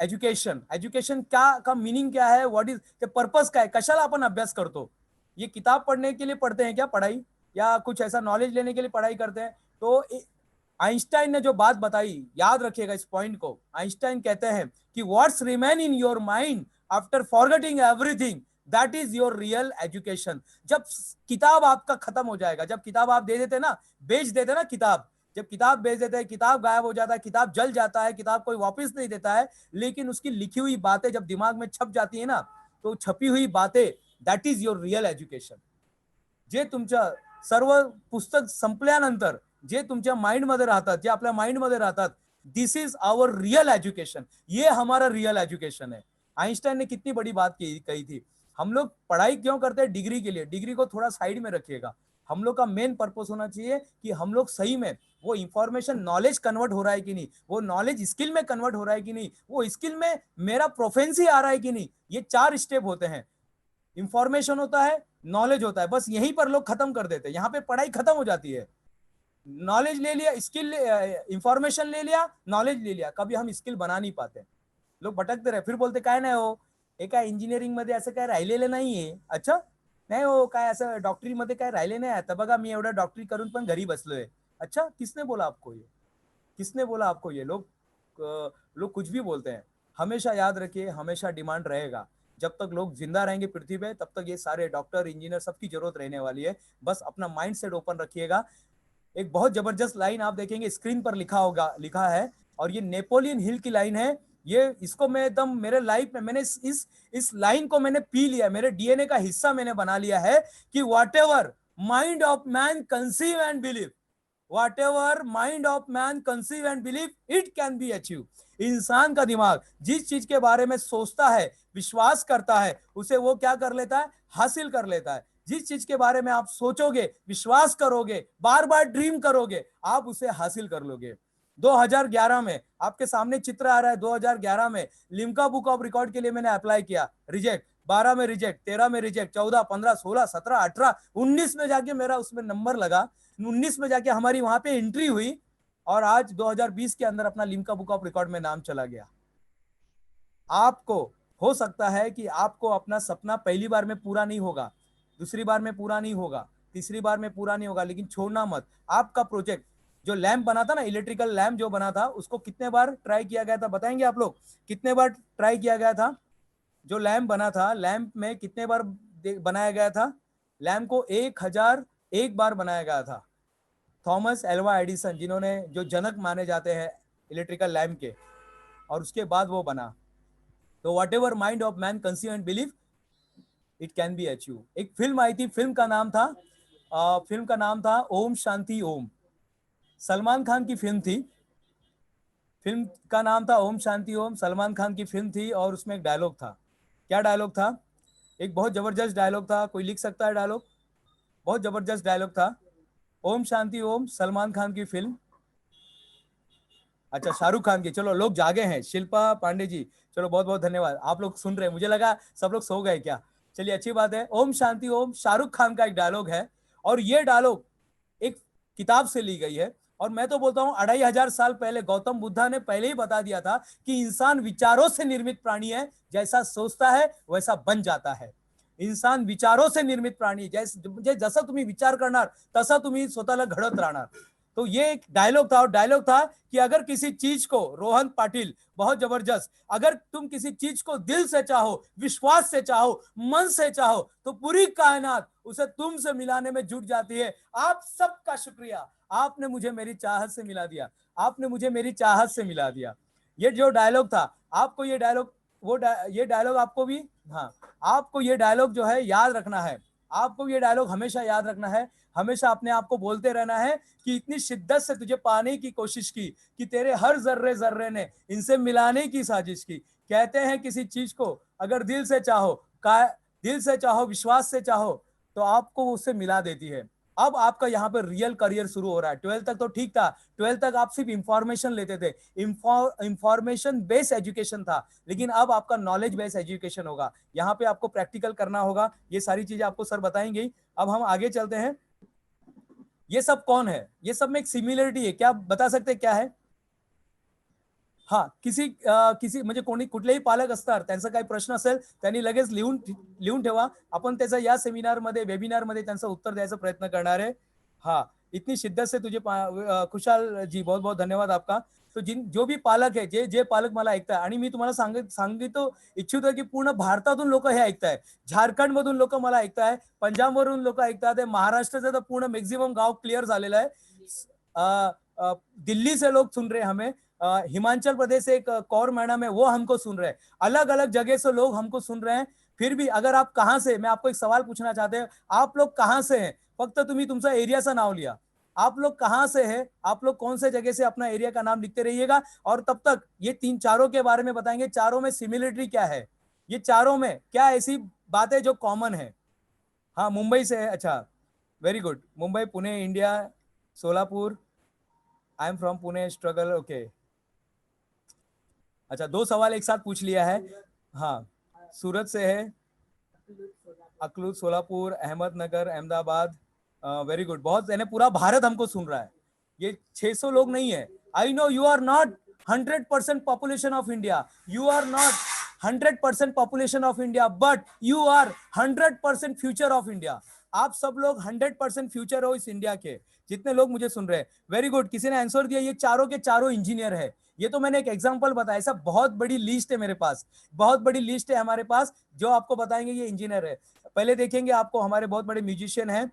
education, education क्या का मीनिंग क्या है, व्हाट इज ते पर्पस काय, कशाला आपण अभ्यास करतो? ये किताब पढ़ने के लिए पढ़ते हैं क्या पढ़ाई, या कुछ ऐसा नॉलेज लेने के लिए पढ़ाई करते हैं? तो आइंस्टाइन ने जो बात बताई, याद रखिएगा इस पॉइंट को। आइंस्टाइन कहते हैं कि what's remain in your mind after forgetting everything that is your real education. जब किताब आपका खत्म हो जाएगा, जब किताब आप दे देते ना, बेच देते ना किताब, जब किताब बेच देते हैं, किताब गायब हो जाता है, किताब जल जाता है, किताब कोई वापस नहीं देता है, लेकिन उसकी लिखी हुई बातें जब दिमाग में छप जाती है ना, तो छपी हुई बातें that is your real education. जे तुमच्या सर्व पुस्तक संपल्यानंतर जे तुमच्या माइंड मध्ये राहतात, जे आपल्या माइंड मध्ये राहतात, this is our real education, ये हमारा रियल एजुकेशन है। आइंस्टाइन ने कितनी बड़ी बात कही थी। हम लोग पढ़ाई क्यों करते हैं? डिग्री के लिए। डिग्री को थोड़ा साइड में रखिएगा। हम लोग का मेन पर्पस होना चाहिए कि हम लोग सही में वो इंफॉर्मेशन नॉलेज कन्वर्ट हो रहा है कि नहीं, वो नॉलेज स्किल में कन्वर्ट हो रहा है कि नहीं, वो स्किल में मेरा प्रोफेंसी आ रहा है कि नहीं। ये 4 स्टेप होते हैं। इंफॉर्मेशन होता है, नॉलेज होता है, बस यहीं पर लोग खत्म कर देते हैं। यहाँ पे पढ़ाई खत्म हो जाती है। नॉलेज ले लिया, स्किल, इंफॉर्मेशन ले लिया, नॉलेज ले लिया, कभी हम स्किल बना नहीं पाते। लोग भटकते रहे, फिर बोलते काय नाही हो, हे काय इंजिनिअरिंग मध्ये असं काय राहिलेलं नाहीये। अच्छा नाही हो, काय असं डॉक्टरी मध्ये काय राहिले नाही, आता बघा मी एवढा डॉक्टरी करून पण घरी बसलोय। अच्छा, किसने बोला आपको ये, किसने बोला आपको ये? लोग कुछ भी बोलते हैं। हमेशा याद रखिए, हमेशा डिमांड रहेगा। जब तक लोग जिंदा रहेंगे पृथ्वी पे तब तक ये सारे डॉक्टर, इंजीनियर सबकी जरूरत रहने वाली है। बस अपना माइंड सेट ओपन रखिएगा। एक बहुत जबरदस्त लाइन आप देखेंगे स्क्रीन पर लिखा है, और ये नेपोलियन हिल की लाइन है। ये इसको मैं एकदम मेरे लाइफ में मैंने इस लाइन को मैंने पी लिया, मेरे डीएनए का हिस्सा मैंने बना लिया है कि what ever mind of man conceive and believe, whatever mind of man conceive and believe it can be achieved। इंसान का दिमाग जिस चीज के बारे में सोचता है, विश्वास करता है, उसे वो क्या कर लेता है? हासिल कर लेता है। जिस चीज के बारे में आप सोचोगे, विश्वास करोगे, बार बार ड्रीम करोगे, आप उसे हासिल कर लोगे। 2011 में आपके सामने चित्र आ रहा है। 2011 में लिम्का बुक ऑफ रिकॉर्ड के लिए मैंने अप्लाई किया, रिजेक्ट। 12 में रिजेक्ट, 13 में रिजेक्ट, 14, 15, 16, 17, 18, 19 में जाके मेरा उसमें नंबर लगा। 19 में जाके हमारी वहां पे एंट्री हुई, और आज 2020 के अंदर अपना लिम्का बुक ऑफ रिकॉर्ड में नाम चला गया। आपको हो सकता है कि आपको अपना सपना पहली बार में पूरा नहीं होगा, दूसरी बार में पूरा नहीं होगा, तीसरी बार में पूरा नहीं होगा, लेकिन छोड़ना मत। आपका प्रोजेक्ट जो लैंप बना था ना, इलेक्ट्रिकल लैंप जो बना था, उसको कितने बार ट्राई किया गया था बताएंगे आप लोग? कितने बार ट्राई किया गया था? जो लैंप बना था, लैंप में कितने बार बनाया गया था? लैंप को 1001 बार बनाया गया था। थॉमस एल्वा एडिसन, जिन्होंने जो जनक माने जाते हैं इलेक्ट्रिकल लैंप के, और उसके बाद वो बना। तो what ever mind of man conceive and believe it can be achieve. एक फिल्म आई थी, फिल्म का नाम था ओम शांति ओम। सलमान खान की फिल्म थी, फिल्म का नाम था ओम शांति ओम, सलमान खान की फिल्म थी। और उसमें एक डायलॉग था। क्या डायलॉग था? एक बहुत जबरदस्त डायलॉग था। कोई लिख सकता है डायलॉग? बहुत जबरदस्त डायलॉग था। ओम शांति ओम, सलमान खान की फिल्म। अच्छा, शाहरुख खान की। चलो लोग जागे हैं। शिल्पा पांडे जी, चलो बहुत बहुत धन्यवाद, आप लोग सुन रहे हैं। मुझे लगा सब लोग सो गए क्या। चलिए अच्छी बात है। ओम शांति ओम शाहरुख खान का एक डायलॉग है, और ये डायलॉग एक किताब से ली गई है। और मैं तो बोलता हूं 2500 साल पहले गौतम बुद्धा ने पहले ही बता दिया था कि इंसान विचारों से निर्मित प्राणी है, जैसा सोचता है वैसा बन जाता है। इंसान विचारों से निर्मित प्राणी, जसं तुम्ही विचार करणार तसा तुम्ही स्वतःला घडत राहणार। तो ये एक डायलॉग था, और डायलॉग था कि अगर किसी चीज को, रोहन पाटिल बहुत जबरदस्त, अगर तुम किसी चीज को दिल से चाहो, विश्वास से चाहो, मन से चाहो, तो पूरी कायनात उसे तुमसे मिलाने में जुट जाती है। आप सबका शुक्रिया, आपने मुझे मेरी चाहत से मिला दिया, आपने मुझे मेरी चाहत से मिला दिया। ये जो डायलॉग था, आपको ये डायलॉग, ये डायलॉग आपको भी, हाँ, आपको ये डायलॉग जो है याद रखना है, आपको ये डायलॉग हमेशा याद रखना है, हमेशा अपने आप को बोलते रहना है कि इतनी शिद्दत से तुझे पाने की कोशिश की कि तेरे हर जर्रे जर्रे ने इनसे मिलाने की साजिश की। कहते हैं किसी चीज को अगर दिल से चाहो, दिल से चाहो, विश्वास से चाहो, तो आपको उससे मिला देती है। अब आपका यहाँ पे रियल करियर शुरू हो रहा है। 12th तक तो ठीक था, 12th तक आप सिर्फ इंफॉर्मेशन लेते थे, इंफॉर्मेशन बेस्ड एजुकेशन था, लेकिन अब आपका नॉलेज बेस्ड एजुकेशन होगा। यहाँ पे आपको प्रैक्टिकल करना होगा, ये सारी चीजें आपको सर बताएंगे। अब हम आगे चलते हैं। ये सब कौन है? ये सब में एक सिमिलरिटी है, क्या बता सकते क्या है? हा, किसी म्हणजे कोणी कुठलेही पालक असतात, त्यांचा काही प्रश्न असेल त्यांनी लगेच लिहून ठेवा, आपण त्याचा या सेमिनार मध्ये, वेबिनार मध्ये त्यांचा उत्तर द्यायचा प्रयत्न करणार है। हाँ, इतनी शिद्दत से तुझे खुशाल जी, बहुत बहुत धन्यवाद आपका। तो जो भी पालक है, जे पालक मला ऐकताय, आणि मी तुम्हाला सांगितो इच्छितो की पूर्ण भारतातून लोक हे ऐकताय, झारखंड मधून लोक मला ऐकताय, पंजाब वरून लोक ऐकतात, महाराष्ट्राचं तर पूर्ण मॅक्सिमम गाव क्लियर झालेलं आहे, दिल्ली से लोग सुन रहे हमें, हिमाचल प्रदेश से एक कौर मैडम है, वो हमको सुन रहे हैं, अलग अलग जगह से लोग हमको सुन रहे हैं। फिर भी अगर आप कहां से, मैं आपको एक सवाल पूछना चाहते हैं, आप लोग कहां से हैं? फक्त तुम्ही तुमचा एरियाचं नाव लिया, आप लोग कहां से हैं, आप लोग कौन से जगह से, अपना एरिया का नाम लिखते रहिएगा। और तब तक ये चारों के बारे में बताएंगे, चारों में सिमिलरिटी क्या है, ये चारों में क्या ऐसी बातें जो कॉमन है। हाँ, मुंबई से है, अच्छा, very good, Mumbai, Pune, India, Solapur, I am from Pune, struggle, okay. अच्छा, 2 सवाल एक साथ पूछ लिया है। हाँ, सूरत से है, अकलूज, सोलापुर, अहमदनगर, अहमदाबाद, वेरी गुड, बहुत, यानी पूरा भारत हमको सुन रहा है, ये 600 लोग नहीं है। I know you are not 100% population of India, you are not 100% population of India, but you are 100% future of India. आप सब लोग 100% फ्यूचर हो इस इंडिया के, जितने लोग मुझे सुन रहे हैं। वेरी गुड, किसी ने आंसर दिया, ये चारों के चारों इंजीनियर है। ये तो मैंने एक एग्जांपल बताया, ऐसा बहुत बड़ी लिस्ट है मेरे पास, बहुत बड़ी लिस्ट है हमारे पास, जो आपको बताएंगे ये इंजीनियर है। पहले देखेंगे आपको, हमारे बहुत बड़े म्यूजिशियन हैं,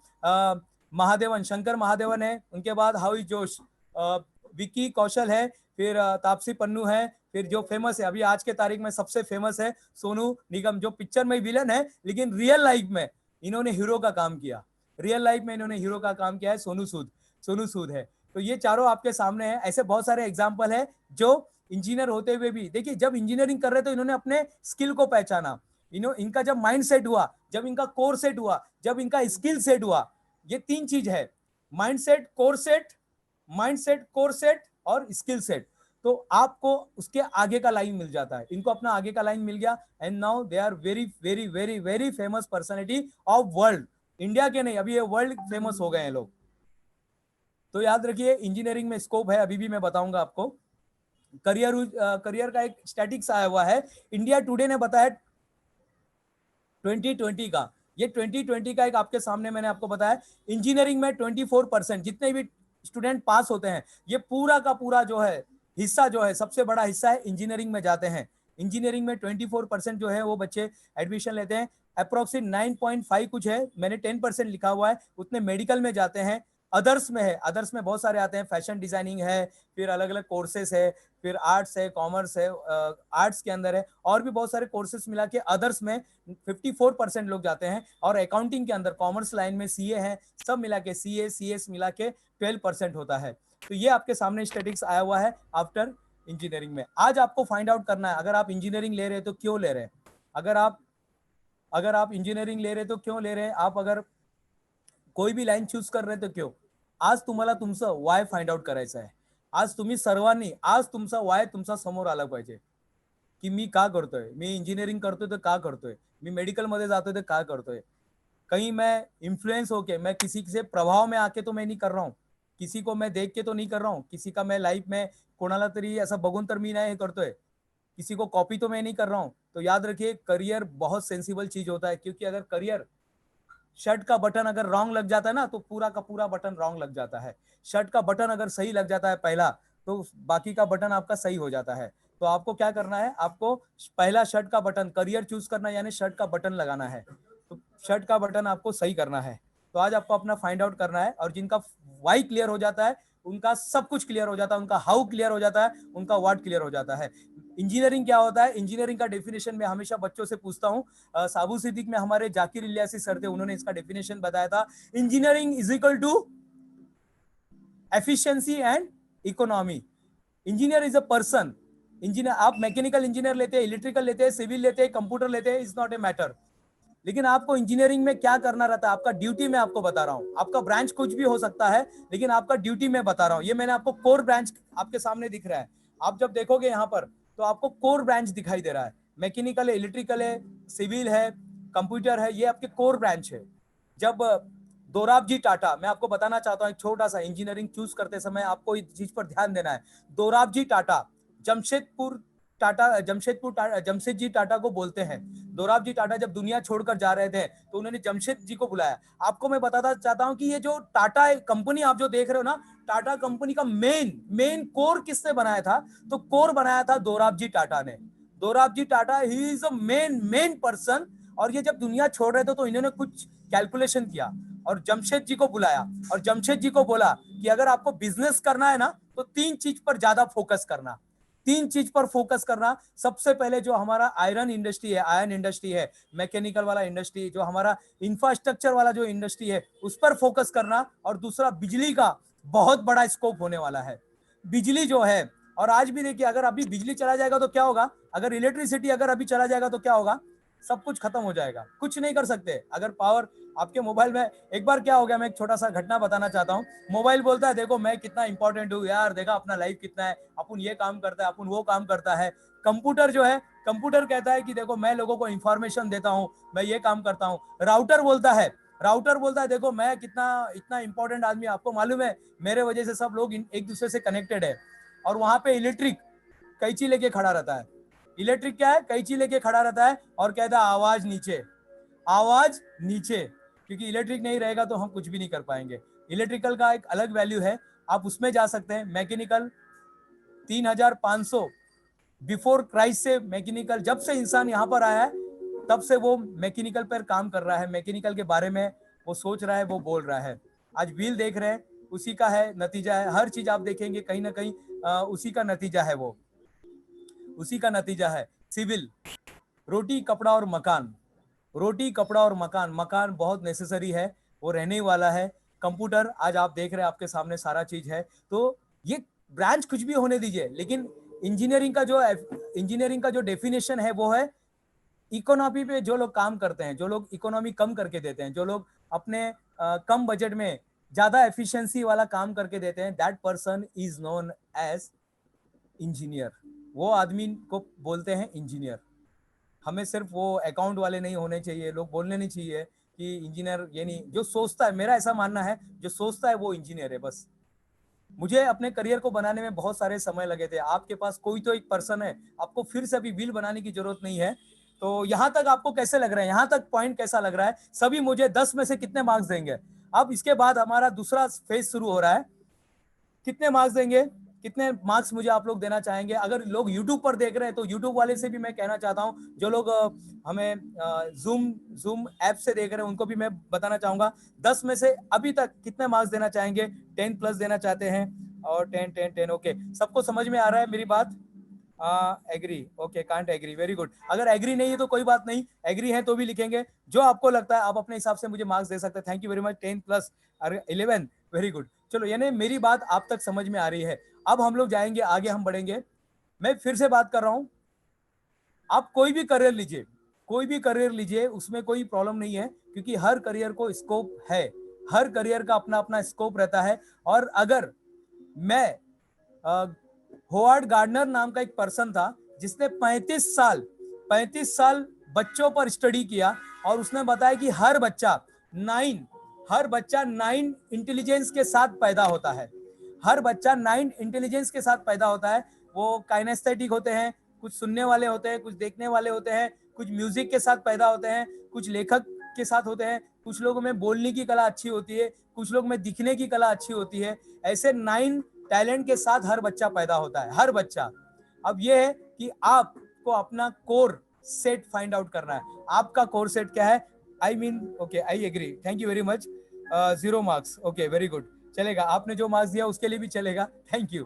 महादेवन, शंकर महादेवन है, उनके बाद हाउस जोश, विकी कौशल है, फिर तापसी पन्नू है, फिर जो फेमस है अभी आज के तारीख में सबसे फेमस है सोनू निगम, जो पिक्चर में विलन है लेकिन रियल लाइफ में इन्होंने हीरो का काम किया, रियल लाइफ में इन्होंने हीरो का काम किया है, सोनू सूद है। तो ये चारों आपके सामने है। ऐसे बहुत सारे एग्जाम्पल है जो इंजीनियर होते हुए भी, देखिए जब इंजीनियरिंग कर रहे तो इन्होंने अपने स्किल को पहचाना, इनका जब माइंड सेट हुआ, जब इनका कोर सेट हुआ, जब इनका स्किल सेट हुआ, ये 3 चीज है, mind set, core set, mind set, core set और स्किल सेट, तो आपको उसके आगे का लाइन मिल जाता है। इनको अपना आगे का लाइन मिल गया, and now they are very very very very famous personality of world, India के नहीं, अभी ये वर्ल्ड फेमस हो गए हैं लोग। तो याद रखिए, इंजीनियरिंग में स्कोप है, अभी भी मैं बताऊंगा आपको। करियर का एक स्टैटिक्स आया हुआ है, इंडिया टुडे ने बताया 2020 का, ये 2020 का एक आपके सामने मैंने आपको बताया, इंजीनियरिंग में 24% जितने भी स्टूडेंट पास होते हैं, ये पूरा का पूरा जो है हिस्सा, जो है सबसे बड़ा हिस्सा है इंजीनियरिंग में जाते हैं। इंजीनियरिंग में 24% जो है वो बच्चे एडमिशन लेते हैं, अप्रोक्सीमेट 9.5 कुछ है, मैंने 10% लिखा हुआ है, उतने मेडिकल में जाते हैं। अदर्स में है, अदर्स में बहुत सारे आते हैं, फैशन डिजाइनिंग है, फिर अलग अलग कोर्सेस है, फिर आर्ट्स है, कॉमर्स है, आर्ट्स के अंदर है, और भी बहुत सारे कोर्सेस मिला के अदर्स में 54% लोग जाते हैं, और अकाउंटिंग के अंदर कॉमर्स लाइन में सीए है, सब मिला के सीए सीएस मिला के 12% होता है। तो ये आपके सामने स्टैटिक्स आया हुआ है आफ्टर इंजीनियरिंग में। आज आपको फाइंड आउट करना है, अगर आप इंजीनियरिंग ले रहे हैं तो क्यों ले रहे हैं, अगर आप इंजीनियरिंग ले रहे हैं तो क्यों ले रहे हैं, आप अगर कोई भी लाईन चूज कर रहे तर क्यों, आज तुम्हाला तुमचं वाय फाइंड आउट करायचं आहे। आज तुम्ही सर्वांनी, आज तुमचा वाय तुमचा समोर आला पाहिजे, की मी का करतोय, मी इंजीनियरिंग करतोय तर का करतोय, मी मेडिकल मध्ये जातोय तर का करतोय, कहीं मैं इन्फ्लुएंस होके, मैं किसी से प्रभाव में आके तो मैं नहीं कर रहा हूँ, किसी को मैं देख के तो नहीं कर रहा हूँ, किसी का मैं लाइफ में कोणाला तरी ऐसा बघून तर मी नाही करतोय, किसी को कॉपी तो मैं नहीं कर रहा हूँ। तो याद रखिए, करियर बहुत सेंसिबल चीज होता है, क्योंकि अगर करियर शर्ट का बटन अगर रॉन्ग लग जाता है ना तो पूरा का पूरा बटन रॉन्ग लग जाता है। शर्ट का बटन अगर सही लग जाता है पहला, तो बाकी का बटन आपका सही हो जाता है। तो आपको क्या करना है, आपको पहला शर्ट का बटन, करियर चूज करना यानी शर्ट का बटन लगाना है। तो शर्ट का बटन आपको सही करना है। तो आज आपको अपना फाइंड आउट करना है, और जिनका वाई क्लियर हो जाता है उनका सब कुछ क्लियर हो जाता है, उनका हाउ क्लियर हो जाता है, उनका व्हाट क्लियर हो जाता है। इंजीनियरिंग क्या होता है, इंजीनियरिंग का डेफिनेशन मैं हमेशा बच्चों से पूछता हूँ। साबू सिद्दीक में हमारे जाकिर इलियासी सर थे, उन्होंने इसका डेफिनेशन बताया था। Engineering is equal to efficiency and economy. Engineer is a person. Engineer, आप मैकेनिकल इंजीनियर लेते हैं, इलेक्ट्रिकल लेते हैं, सिविल लेते हैं, कंप्यूटर लेते हैं, इज नॉट ए मैटर। लेकिन आपको इंजीनियरिंग में क्या करना रहता है, आपका ड्यूटी मैं आपको बता रहा हूं। आपका ब्रांच कुछ भी हो सकता है, लेकिन आपका ड्यूटी मैं बता रहा हूं। ये मैंने आपको कोर ब्रांच आपके सामने दिख रहा है। आप जब देखोगे यहाँ पर तो आपको कोर ब्रांच दिखाई दे रहा है। मैकेनिकल है, इलेक्ट्रिकल है, सिविल है, कंप्यूटर है, ये आपके कोर ब्रांच है। जब दोराबजी टाटा, मैं आपको बताना चाहता हूं एक छोटा सा, इंजीनियरिंग चूज करते समय आपको इस चीज पर ध्यान देना है। दोराबजी टाटा जमशेदजी टाटा को बोलते हैं। दोराबजी टाटा जब दुनिया छोड़कर जा रहे थे तो उन्होंने जमशेद जी को बुलाया। आपको मैं बताना चाहता हूं कि ये जो टाटा कंपनी आप जो देख रहे हो ना, टाटा कंपनी का मेन कोर किसने बनाया था, तो कोर बनाया था दोराबजी टाटा ने। Dorabji Tata he is a main person. और ये जब दुनिया छोड़ रहे थे तो इन्होंने कुछ कैलकुलेशन किया और जमशेद जी को बुलाया, और जमशेद जी को बोला कि अगर आपको बिजनेस करना है ना तो तीन चीज पर ज्यादा फोकस करना। तीन चीज पर फोकस करना। सबसे पहले जो हमारा आयरन इंडस्ट्री है, मैकेनिकल वाला इंडस्ट्री, जो हमारा इंफ्रास्ट्रक्चर वाला जो इंडस्ट्री है, उस पर फोकस करना। और दूसरा, बिजली का बहुत बड़ा स्कोप होने वाला है। बिजली जो है, और आज भी देखिए, अगर अभी बिजली चला जाएगा तो क्या होगा, अगर इलेक्ट्रिसिटी अगर अभी चला जाएगा तो क्या होगा, सब कुछ खत्म हो जाएगा, कुछ नहीं कर सकते। अगर पावर आपके मोबाइल में, एक बार क्या हो गया, मैं एक छोटा सा घटना बताना चाहता हूँ। मोबाइल बोलता है देखो मैं कितना इंपॉर्टेंट हूँ यार, देखा अपना लाइफ कितना है, अपन ये काम करता है, अपन वो काम करता है। कंप्यूटर जो है, कंप्यूटर कहता है कि देखो मैं लोगों को इंफॉर्मेशन देता हूँ, मैं ये काम करता हूँ। राउटर बोलता है देखो मैं कितना इतना इंपॉर्टेंट आदमी, आपको मालूम है मेरे वजह से सब लोग एक दूसरे से कनेक्टेड है। और वहां पे इलेक्ट्रिक कैंची लेके खड़ा रहता है। इलेक्ट्रिक क्या है, कैंची लेके खड़ा रहता है और कहता है आवाज नीचे, आवाज नीचे। क्योंकि इलेक्ट्रिक नहीं रहेगा तो हम कुछ भी नहीं कर पाएंगे। इलेक्ट्रिकल का एक अलग वैल्यू है, आप उसमें जा सकते हैं। मैकेनिकल 3500 बिफोर क्राइस्ट से, मैकेनिकल जब से इंसान यहाँ पर आया है तब से वो मैकेनिकल पर काम कर रहा है, मैकेनिकल के बारे में वो सोच रहा है, वो बोल रहा है। आज व्हील देख रहे हैं, उसी का है नतीजा है। हर चीज आप देखेंगे कहीं ना कहीं उसी का नतीजा है, वो उसी का नतीजा है। सिविल, रोटी कपड़ा और मकान, रोटी कपड़ा और मकान, मकान बहुत नेसेसरी है, वो रहने वाला है। कंप्यूटर आज आप देख रहे हैं, आपके सामने सारा चीज है। तो ये ब्रांच कुछ भी होने दीजिए, लेकिन इंजीनियरिंग का जो डेफिनेशन है वो है इकोनॉमी पे जो लोग काम करते हैं, जो लोग इकोनॉमी कम करके देते हैं, जो लोग अपने कम बजट में ज्यादा एफिशिएंसी वाला काम करके देते हैं, that person is known as engineer. वो आदमी को बोलते हैं इंजीनियर। हमें सिर्फ वो अकाउंट वाले नहीं होने चाहिए, लोग बोलने नहीं चाहिए कि इंजीनियर ये नहीं, जो सोचता है, मेरा ऐसा मानना है जो सोचता है वो इंजीनियर है बस। मुझे अपने करियर को बनाने में बहुत सारे समय लगे थे। आपके पास कोई तो एक पर्सन है, आपको फिर से अभी व्हील बनाने की जरूरत नहीं है। तो यहाँ तक आपको कैसे लग रहा है, यहाँ तक पॉइंट कैसा लग रहा है, सभी मुझे 10 में से कितने मार्क्स देंगे। अब इसके बाद हमारा दूसरा फेज शुरू हो रहा है। कितने मार्क्स देंगे, कितने मार्क्स मुझे आप लोग देना चाहेंगे। अगर लोग YouTube पर देख रहे हैं तो YouTube वाले से भी मैं कहना चाहता हूं, जो लोग हमें जूम ऐप से देख रहे हैं उनको भी मैं बताना चाहूंगा, 10 में से अभी तक कितने मार्क्स देना चाहेंगे। 10 प्लस देना चाहते हैं, और 10 10 10 ओके। सबको समझ में आ रहा है मेरी बात? Agree, okay, can't agree, very good. अगर एग्री नहीं है तो कोई बात नहीं, एग्री है तो भी लिखेंगे, जो आपको लगता है आप अपने हिसाब से मुझे मार्क्स दे सकते हैं। Thank you very much. 10 plus 11, very good. चलो, यानी मेरी बात आप तक समझ में आ रही है। अब हम लोग जाएंगे आगे, हम बढ़ेंगे। मैं फिर से बात कर रहा हूं, आप कोई भी करियर लीजिए, कोई भी करियर लीजिए, उसमें कोई प्रॉब्लम नहीं है, क्योंकि हर करियर को स्कोप है, हर करियर का अपना अपना स्कोप रहता है। और अगर मैं होवार्ड गार्डनर नाम का एक पर्सन था जिसने 35 साल बच्चों पर स्टडी किया, और उसने बताया कि हर बच्चा 9 इंटेलिजेंस के साथ पैदा होता है। हर बच्चा 9 इंटेलिजेंस के साथ पैदा होता है। वो काइनेस्थेटिक होते हैं, कुछ सुनने वाले होते हैं, कुछ देखने वाले होते हैं, कुछ म्यूजिक के साथ पैदा होते हैं, कुछ लेखक के साथ होते हैं, कुछ लोगों में बोलने की कला अच्छी होती है, कुछ लोग में दिखने की कला अच्छी होती है। ऐसे 9 टैलेंट के साथ हर बच्चा पैदा होता है, हर बच्चा। अब ये है कि आपको अपना कोर सेट फाइंड आउट करना है। आपका कोर सेट क्या है? I mean okay, I agree, thank you very much. 0 marks, okay very good, चलेगा, आपने जो मार्क्स दिया उसके लिए भी चलेगा, thank you.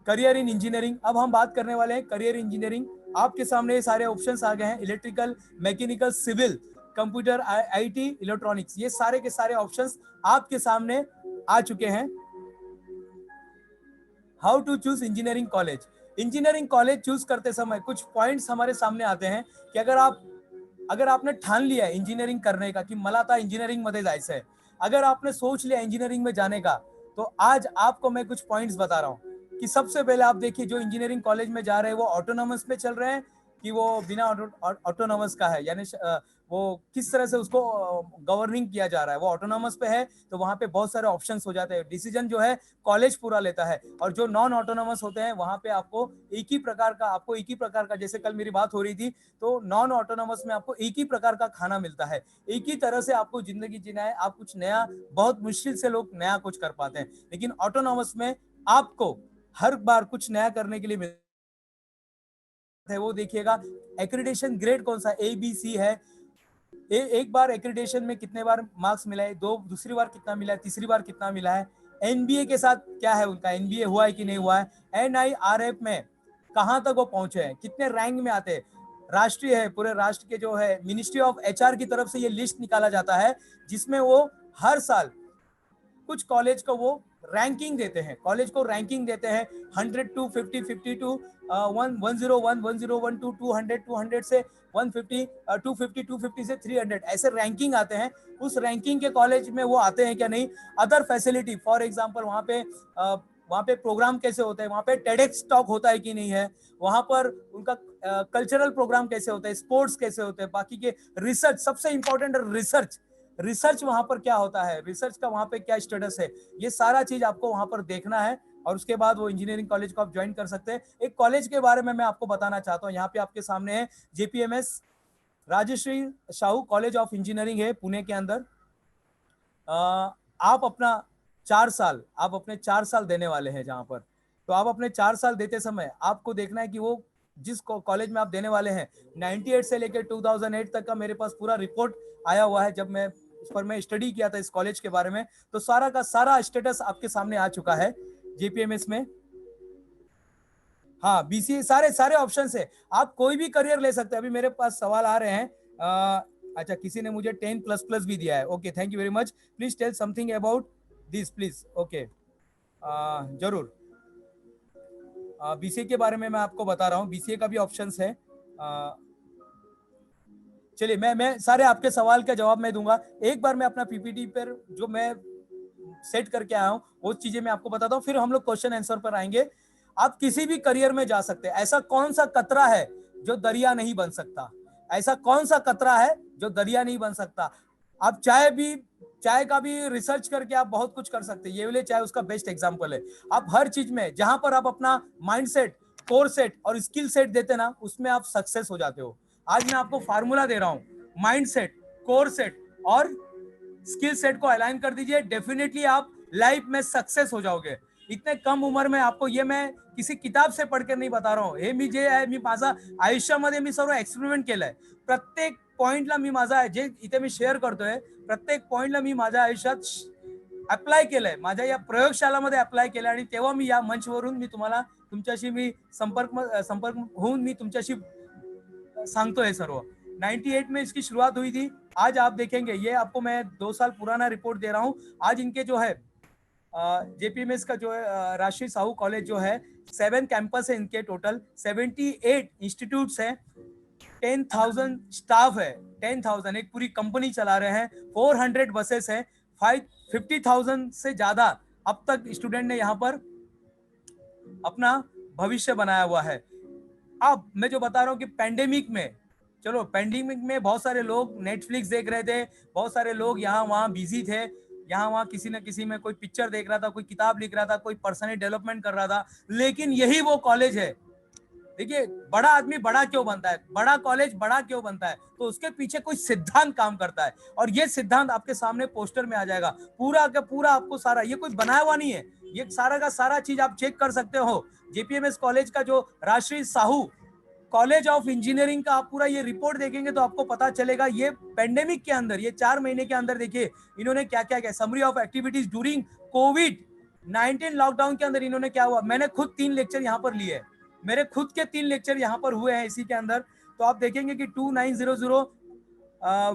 Career in engineering, अब हम बात करने वाले हैं करियर इंजीनियरिंग। आपके सामने ये सारे ऑप्शंस आ गए हैं, electrical, mechanical, civil, computer, IT, electronics, ये सारे के सारे ऑप्शंस आपके सामने आ चुके हैं। How to choose engineering college. Engineering college choose करते समय कुछ पॉइंट्स हमारे सामने आते हैं कि अगर आपने ठान लिया है इंजीनियरिंग करने का कि मला आता इंजीनियरिंग मध्ये जायचं है, अगर आपने सोच लिया इंजीनियरिंग में जाने का, तो आज आपको मैं कुछ पॉइंट्स बता रहा हूं कि सबसे पहले आप देखिए जो इंजीनियरिंग कॉलेज में जा रहे हैं वो ऑटोनॉमस में चल रहे हैं कि वो बिना ऑटोनॉमस का है, यानी वो किस तरह से उसको गवर्निंग किया जा रहा है। वो ऑटोनॉमस पे है तो वहां पे बहुत सारे ऑप्शंस हो जाते हैं, डिसीजन जो है कॉलेज पूरा लेता है। और जो नॉन ऑटोनॉमस होते हैं वहां पे आपको एक ही प्रकार का जैसे कल मेरी बात हो रही थी, तो नॉन ऑटोनॉमस में आपको एक ही प्रकार का खाना मिलता है, एक ही तरह से आपको जिंदगी जीना है। आप कुछ नया, बहुत मुश्किल से लोग नया कुछ कर पाते हैं, लेकिन ऑटोनॉमस में आपको हर बार कुछ नया करने के लिए मिलता है। वो देखिएगा एक्रेडिटेशन ग्रेड कौन सा, ABC है। एक बार एक्रेडिटेशन में कितने बार मार्क्स मिला है, दूसरी बार कितना मिला है, तीसरी बार कितना मिला है, NBA के साथ क्या है उनका, NBA हुआ है कि नहीं हुआ है, NIRF में कहां तक वो पहुंचे हैं, कितने रैंक में आते हैं। राष्ट्रीय है, पूरे राष्ट्र के जो है मिनिस्ट्री ऑफ HR की तरफ से ये लिस्ट निकाला जाता है, जिसमें वो हर साल कुछ कॉलेज को वो रैंकिंग देते हैं, 100 टू 50, 50 टू 101, 101 टू 200, 200 से 150, 250, 250 से 300, ऐसे रैंकिंग आते हैं। उस रैंकिंग के कॉलेज में वो आते हैं क्या नहीं। अदर फैसिलिटी, फॉर एग्जांपल वहाँ पे प्रोग्राम कैसे होता है, वहाँ पे टेडेक्स टॉक होता है कि नहीं है, वहाँ पर उनका कल्चरल प्रोग्राम कैसे होता है, स्पोर्ट्स कैसे होते हैं, बाकी के रिसर्च, सबसे इंपॉर्टेंट रिसर्च वहां पर क्या होता है, रिसर्च का वहां पे क्या स्टेटस है, ये सारा चीज आपको वहां पर देखना है। और उसके बाद वो इंजीनियरिंग कॉलेज को आप ज्वाइन कर सकते हैं। एक कॉलेज के बारे में मैं आपको बताना चाहता हूँ, यहाँ पे आपके सामने है JPMS Rajshree Sahu college of engineering है पुणे के अंदर। आप अपने 4 साल देने वाले हैं जहां पर, तो आप अपने 4 साल देते समय आपको देखना है कि वो जिस कॉलेज में आप देने वाले हैं, 98 से लेकर 2008 तक का मेरे पास पूरा रिपोर्ट आया हुआ है। जब मैं उस पर मैं स्टडी किया था इस कॉलेज के बारे में, तो सारा का सारा स्टेटस आपके सामने आ चुका है JPMS में। हाँ, BCA सारे ऑप्शंस है, आप कोई भी करियर ले सकते हैं। अभी मेरे पास सवाल आ रहे हैं। अच्छा, किसी ने मुझे 10++ भी दिया है, okay thank you very much. Please tell something about this please. Okay, जरूर। BCA के बारे में मैं आपको बता रहा हूँ, BCA का भी ऑप्शंस है। चलिए मैं सारे आपके सवाल का जवाब मैं दूंगा। एक बार मैं अपना PPT पर जो मैं सेट करके आया हूँ वो चीजें मैं आपको बताता हूँ, फिर हम लोग क्वेश्चन आंसर पर आएंगे। आप किसी भी करियर में जा सकते हैं। ऐसा कौन सा कतरा है जो दरिया नहीं बन सकता, ऐसा कौन सा कतरा है जो दरिया नहीं बन सकता। आप चाय का भी रिसर्च करके आप बहुत कुछ कर सकते हैं। ये वाले चाय उसका बेस्ट एग्जांपल है। आप हर चीज में जहां पर आप अपना माइंडसेट, कोर सेट और स्किल सेट देते ना, उसमें आप सक्सेस हो जाते हो। आज मैं आपको फार्मूला दे रहा हूं, माइंडसेट, कोर सेट और स्किल सेट को अलाइन कर दीजिए, डेफिनेटली आप लाइफ में सक्सेस हो जाओगे। इतने कम उम्र में आपको, ये मैं किसी किताब से पढ़कर नाही बता रहा हूं, हे मी जे आहे मी माझा आयुष्यामध्ये मी सर्व एक्सपेरिमेंट केलंय। प्रत्येक पॉइंटला मी माझा जे इथे मी शेअर करतोय, प्रत्येक पॉइंटला मी माझ्या आयुष्यात अप्लाय केलंय, माझ्या या प्रयोगशालामध्ये अप्लाय केलंय। आणि तेव्हा मी या मंचवरून मी तुम्हाला तुमच्याशी मी संपर्क होऊन मी तुमच्याशी सांगतोय सर्व। 98 में इसकी शुरुआत हुई थी। आज आप देखेंगे, ये आपको मैं 2 साल पुराना रिपोर्ट दे रहा हूं। आज इनके जो है JPMS का जो है राजश्री साहू कॉलेज जो है, 7 कैंपस है इनके, टोटल 78 इंस्टीट्यूट्स हैं, 10,000 स्टाफ है, 10,000 एक पूरी कंपनी चला रहे हैं, 400 बसेस है, 50,000 से ज्यादा अब तक स्टूडेंट ने यहाँ पर अपना भविष्य बनाया हुआ है। अब मैं जो बता रहा हूँ कि पैंडेमिक में बहुत सारे लोग नेटफ्लिक्स देख रहे थे, बहुत सारे लोग यहाँ वहाँ बिजी थे, यहाँ वहाँ किसी न किसी में कोई पिक्चर देख रहा था, कोई किताब लिख रहा था, कोई पर्सनल डेवलपमेंट कर रहा था। लेकिन यही वो कॉलेज है देखिए, बड़ा आदमी बड़ा क्यों बनता है, बड़ा कॉलेज बड़ा क्यों बनता है, तो उसके पीछे कोई सिद्धांत काम करता है, और ये सिद्धांत आपके सामने पोस्टर में आ जाएगा, पूरा का पूरा आपको सारा, ये कोई बनाया हुआ नहीं है, ये सारा का सारा चीज आप चेक कर सकते हो। जेपीएमएस कॉलेज का जो Rajshree Sahu college of engineering का आप पूरा ये रिपोर्ट देखेंगे तो आपको पता चलेगा, ये पेंडेमिक के अंदर, ये 4 महीने के अंदर देखिए इन्होंने क्या क्या किया। Summary of activities during Covid 19 lockdown के अंदर इन्होंने क्या हुआ, मैंने खुद 3 लेक्चर यहाँ पर लिए, मेरे खुद के 3 लेक्चर यहाँ पर हुए हैं इसी के अंदर। तो आप देखेंगे कि 2900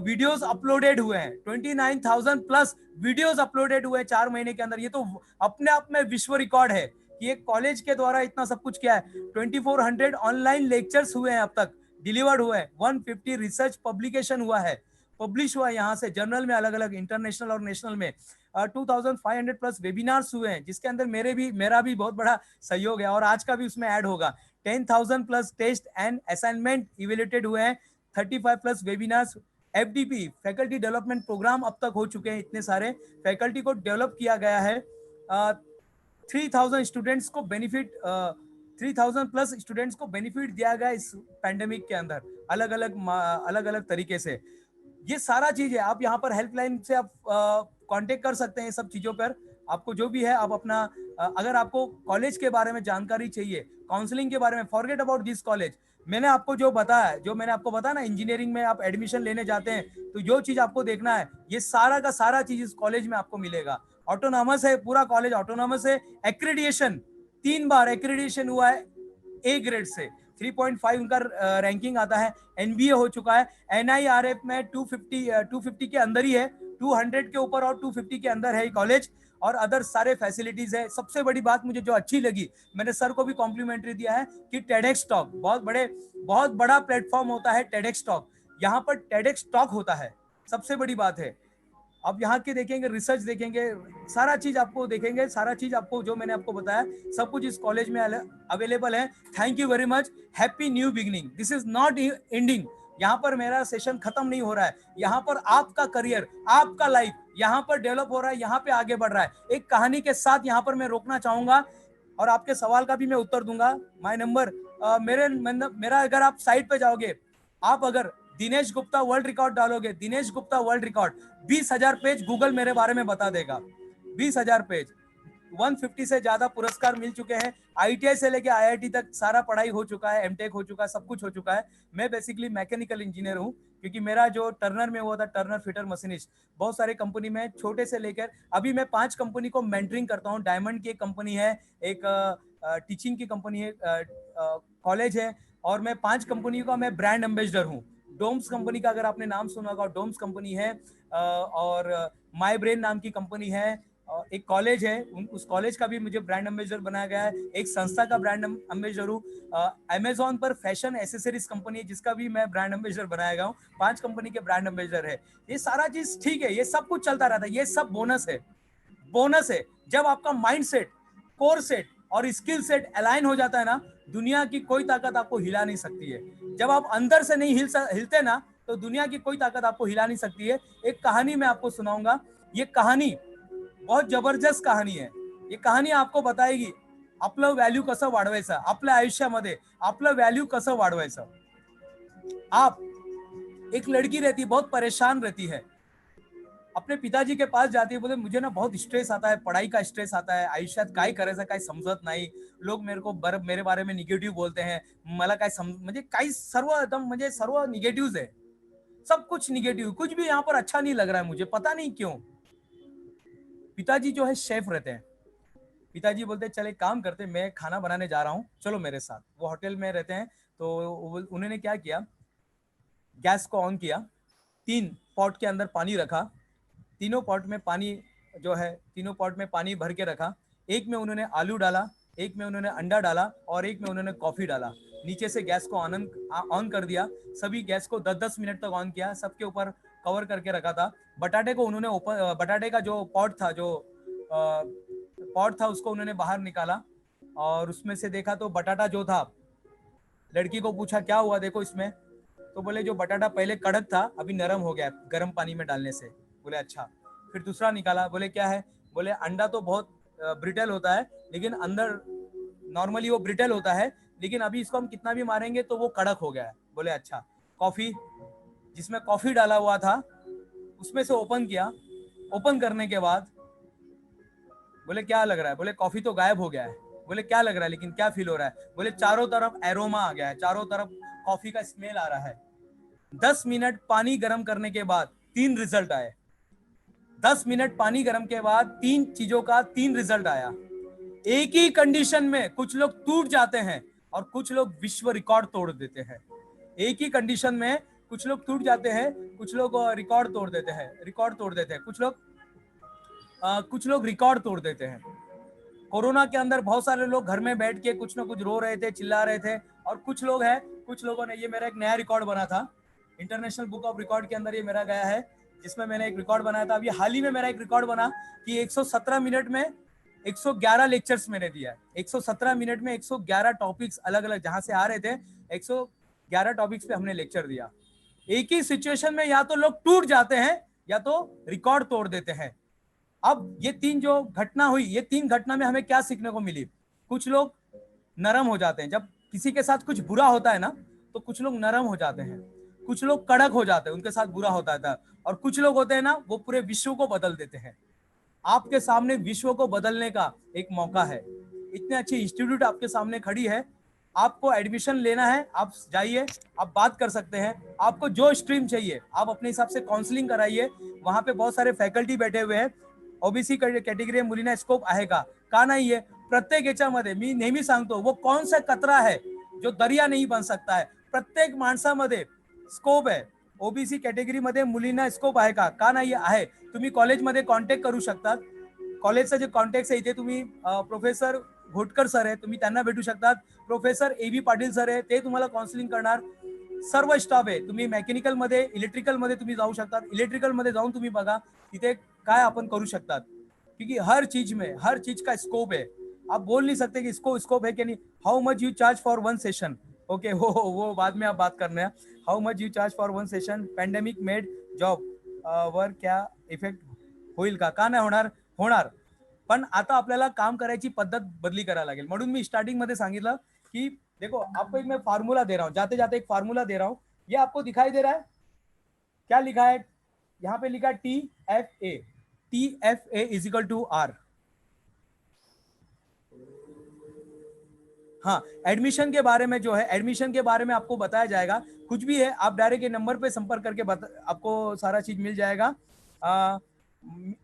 वीडियोस अपलोडेड हुए हैं, 29,000 प्लस वीडियोस अपलोडेड हुए हैं 4 महीने के अंदर। ये तो अपने आप में विश्व रिकॉर्ड है कि एक कॉलेज के द्वारा इतना सब कुछ किया है। 2400 ऑनलाइन लेक्चर्स हुए हैं अब तक, डिलीवर्ड हुए हैं, 150 रिसर्च पब्लिकेशन हुआ है, पब्लिश हुआ है यहाँ से जर्नल में, अलग अलग इंटरनेशनल और नेशनल में। 2500 प्लस वेबिनार्स हुए हैं, जिसके अंदर मेरा भी बहुत बड़ा सहयोग है, और आज का भी उसमें ऐड होगा। 10,000 plus test and assignment evaluated हुए हैं, 35 plus webinars. FDP faculty development programme अब तक हो चुके हैं, इतने सारे फैकल्टी को डेवलप किया गया है। 3000 स्टूडेंट्स को बेनिफिट 3000 प्लस स्टूडेंट्स को बेनिफिट दिया गया इस पैंडेमिक के अंदर, अलग अलग तरीके से। ये सारा चीज है, आप यहाँ पर हेल्पलाइन से आप कांटेक्ट कर सकते हैं सब चीजों पर। आपको जो भी है आप अपना अगर आपको कॉलेज के बारे में जानकारी चाहिए, काउंसलिंग के बारे में, फॉरगेट अबाउट दिस कॉलेज, मैंने आपको जो बताया, जो मैंने आपको बताया ना, इंजीनियरिंग में आप एडमिशन लेने जाते हैं तो जो चीज आपको देखना है, ये सारा का सारा चीज इस कॉलेज में आपको मिलेगा। ऑटोनॉमस है, पूरा कॉलेज ऑटोनॉमस है। एक्रेडिएशन 3 बार एक्रेडिएशन हुआ है ए ग्रेड से, 3.5 उनका रैंकिंग आता है। एनबीए हो चुका है, एनआईआरएफ में 250 के अंदर ही है, 200 के ऊपर और 250 के अंदर है कॉलेज, और अदर सारे फैसिलिटीज है। सबसे बड़ी बात मुझे जो अच्छी लगी, मैंने सर को भी कॉम्प्लीमेंट्री दिया है कि टेडेक्स टॉक, बहुत बड़ा प्लेटफॉर्म होता है टेडेक्स टॉक, यहाँ पर टेडेक्स टॉक होता है, सबसे बड़ी बात है। आप यहाँ के देखेंगे, रिसर्च देखेंगे, सारा चीज आपको देखेंगे, सारा चीज आपको जो मैंने आपको बताया सब कुछ इस कॉलेज में अवेलेबल है। Thank you very much, happy new beginning. This is not ending, यहाँ पर मेरा सेशन खत्म नहीं हो रहा है, यहाँ पर आपका करियर, आपका लाइफ यहाँ पर डेवलप हो रहा है, यहाँ पे आगे बढ़ रहा है। एक कहानी के साथ यहाँ पर मैं रोकना चाहूंगा, और आपके सवाल का भी मैं उत्तर दूंगा। माय नंबर मेरा अगर आप साइट पे जाओगे, आप अगर दिनेश गुप्ता वर्ल्ड रिकॉर्ड डालोगे, Dinesh Gupta world record, 20,000 page Google मेरे बारे में बता देगा, 20,000 पेज, 150 से ज्यादा पुरस्कार मिल चुके हैं। आईटीआई से लेके आईआईटी तक सारा पढ़ाई हो चुका है, एमटेक हो चुका है, सब कुछ हो चुका है। मैं बेसिकली मैकेनिकल इंजीनियर हूँ, क्योंकि मेरा जो टर्नर में हुआ था, टर्नर फिटर मशीनिस्ट, बहुत सारे कंपनी में, छोटे से लेकर अभी मैं 5 कंपनी को मेंटरिंग करता हूँ। डायमंड की एक कंपनी है, एक टीचिंग की कंपनी है, कॉलेज है, और मैं 5 कंपनी का मैं ब्रांड एम्बेसडर हूँ। डोम्स कंपनी का अगर आपने नाम सुना होगा, डोम्स कंपनी है, और माई ब्रेन नाम की कंपनी है, एक कॉलेज है, उस कॉलेज का भी मुझे ब्रांड एम्बेसडर बनाया गया है। एक संस्था का ब्रांड एम्बेसडर हूँ। अमेजोन पर फैशन एसेसरीज कंपनी है, जिसका भी मैं ब्रांड एम्बेसडर बनाया गया हूँ। 5 कंपनी के ब्रांड एम्बेसडर है। ये सारा चीज ठीक है, ये सब कुछ चलता रहता है, ये सब बोनस है, बोनस है। जब आपका माइंड सेट, कोर सेट और स्किल सेट अलाइन हो जाता है ना, दुनिया की कोई ताकत आपको हिला नहीं सकती है। जब आप अंदर से नहीं हिलते ना, तो दुनिया की कोई ताकत आपको हिला नहीं सकती है। एक कहानी मैं आपको सुनाऊंगा, ये कहानी बहुत जबरदस्त कहानी आहे। ही कहाणी आपको बताएगी आपलं व्हॅल्यू कसं वाढवायचं, आपल्या आयुष्यामध्ये आपलं व्हॅल्यू कसं वाढवायचं। आप एक लड़की रहती, बहुत परेशान रहती है, अपने पिताजी के पास जाती है, बोले मुझे ना बहुत स्ट्रेस आता है, पढ़ाई का स्ट्रेस आता है, आयुष्यात काय करायचं काय समजत नाही, लोग मेरे बारे में निगेटिव्ह बोलते हैं, मला काय म्हणजे काही सर्व एकदम म्हणजे सर्व निगेटिव्ह है, सब कुछ निगेटिव, कुछ भी यहाँ पर अच्छा नहीं लग रहा है मुझे, पता नहीं क्यों। पिताजी जो है शेफ रहते हैं, पिताजी बोलते हैं चल एक काम करते, मैं खाना बनाने जा रहा हूँ, चलो मेरे साथ। वो होटल में रहते हैं, तो उन्होंने क्या किया, गैस को ऑन किया, 3 पॉट के अंदर पानी रखा, तीनों पॉट में पानी जो है, तीनों पॉट में पानी भर के रखा। एक में उन्होंने आलू डाला, एक में उन्होंने अंडा डाला, और एक में उन्होंने कॉफी डाला। नीचे से गैस को ऑन कर दिया, सभी गैस को 10-10 मिनट तक ऑन किया, सबके ऊपर कवर करके रखा था। बटाटे को उन्होंने बटाटे का जो पॉट था उसको उन्होंने बाहर निकाला, और उसमें से देखा तो बटाटा जो था, लड़की को पूछा क्या हुआ देखो इसमें, तो बोले जो बटाटा पहले कड़क था अभी नरम हो गया गर्म पानी में डालने से। बोले अच्छा। फिर दूसरा निकाला, बोले क्या है, बोले अंडा तो बहुत ब्रिटल होता है, लेकिन अंदर नॉर्मली वो ब्रिटल होता है, लेकिन अभी इसको हम कितना भी मारेंगे तो वो कड़क हो गया है। बोले अच्छा। कॉफी, जिसमें कॉफी डाला हुआ था उसमें से ओपन किया, ओपन करने के बाद बोले क्या लग रहा है, बोले कॉफी तो गायब हो गया है। बोले क्या लग रहा है, लेकिन क्या फील हो रहा है, बोले चारों तरफ एरोमा आ गया है, चारों तरफ कॉफी का स्मेल आ रहा है। 10 मिनट पानी गर्म करने के बाद 3 रिजल्ट आए। 10 मिनट पानी गर्म के बाद 3 चीजों का 3 रिजल्ट आया। एक ही कंडीशन में कुछ लोग टूट जाते हैं और कुछ लोग विश्व रिकॉर्ड तोड़ देते हैं। एक ही कंडीशन में कुछ लोग टूट जाते हैं, कुछ लोग रिकॉर्ड तोड़ देते हैं, रिकॉर्ड तोड़ देते हैं, कुछ लोग रिकॉर्ड तोड़ देते हैं। कोरोना के अंदर बहुत सारे लोग घर में बैठ के कुछ ना कुछ रो रहे थे, चिल्ला रहे थे, और कुछ लोगों ने, ये मेरा एक नया रिकॉर्ड बना था इंटरनेशनल बुक ऑफ रिकॉर्ड के अंदर, ये मेरा गया है, जिसमें मैंने एक रिकॉर्ड बनाया था। अभी हाल ही में मेरा एक रिकॉर्ड बना कि 117 मिनट में 111 लेक्चर्स मैंने दिया है। 117 मिनट में 111 टॉपिक्स अलग अलग जहां से आ रहे थे, 111 टॉपिक्स पे हमने लेक्चर दिया। एक ही सिचुएशन में या तो लोग टूट जाते हैं या तो रिकॉर्ड तोड़ देते हैं। अब ये 3 जो घटना हुई, ये 3 घटना में हमें क्या सीखने को मिली? कुछ लोग नरम हो जाते हैं, जब किसी के साथ कुछ बुरा होता है ना तो कुछ लोग नरम हो जाते हैं, कुछ लोग कड़क हो जाते हैं, उनके साथ बुरा होता है, और कुछ लोग होते हैं ना वो पूरे विश्व को बदल देते हैं। आपके सामने विश्व को बदलने का एक मौका है। इतनी अच्छी इंस्टीट्यूट आपके सामने खड़ी है, आपको एडमिशन लेना है, आप जाइए, आप बात कर सकते हैं। आपको जो स्ट्रीम चाहिए आप अपने हिसाब से काउंसलिंग कराइए, वहां पे बहुत सारे फॅकल्टी बैठे हुए हैं। ओबीसी कॅटेगरी मुलींना स्कोप आहे का? का नाहीये? प्रत्येक याच्यामध्ये मी नेहमी सांगतो, वो कौन सा कचरा है जो दरिया नहीं बन सकता है? प्रत्येक माणसामध्ये स्कोप आहे। ओबीसी कॅटेगरी मध्ये मुलींना स्कोप आहे का? का नाही आहे? तुम्ही कॉलेजमध्ये कॉन्टॅक्ट करू शकतात। कॉलेजचं जे कॉन्टॅक्ट आहे इथे तुम्ही प्रोफेसर घोटकर सर आहे, तुम्ही त्यांना भेटू शकतात। Professor A B Patil sir आहे, ते तुम्हाला काउन्सिलिंग करणार। सर्व स्टाफ आहे, तुम्ही मेकॅनिकल मध्ये, इलेक्ट्रिकल मध्ये तुम्ही जाऊ शकतात। इलेक्ट्रिकल मध्ये जाऊन तुम्ही बघा तिथे काय आपण करू शकतात, क्योंकि हर चीज का स्कोप है। आप बोल नहीं सकते कि इसको स्कोप है कि नहीं। How much you charge for 1 session? Okay, वो बाद में आप बात करना है। How much you charge for 1 session? Pandemic made job वर क्या इफेक्ट होईल का नाही होणार? होणार, पण आता आपल्याला काम करायची पद्धत बदली करायला लागेल। म्हणून मी स्टार्टिंग मध्ये सांगितलं कि देखो, आपको एक मैं फार्मूला दे रहा हूँ, जाते जाते एक फार्मूला दे रहा हूँ। ये आपको दिखाई दे रहा है? क्या लिखा है यहाँ पे? लिखा TFA। TFA is equal to R। हाँ, एडमिशन के बारे में जो है, एडमिशन के बारे में आपको बताया जाएगा। कुछ भी है आप डायरेक्ट ये नंबर पे संपर्क करके आपको सारा चीज मिल जाएगा।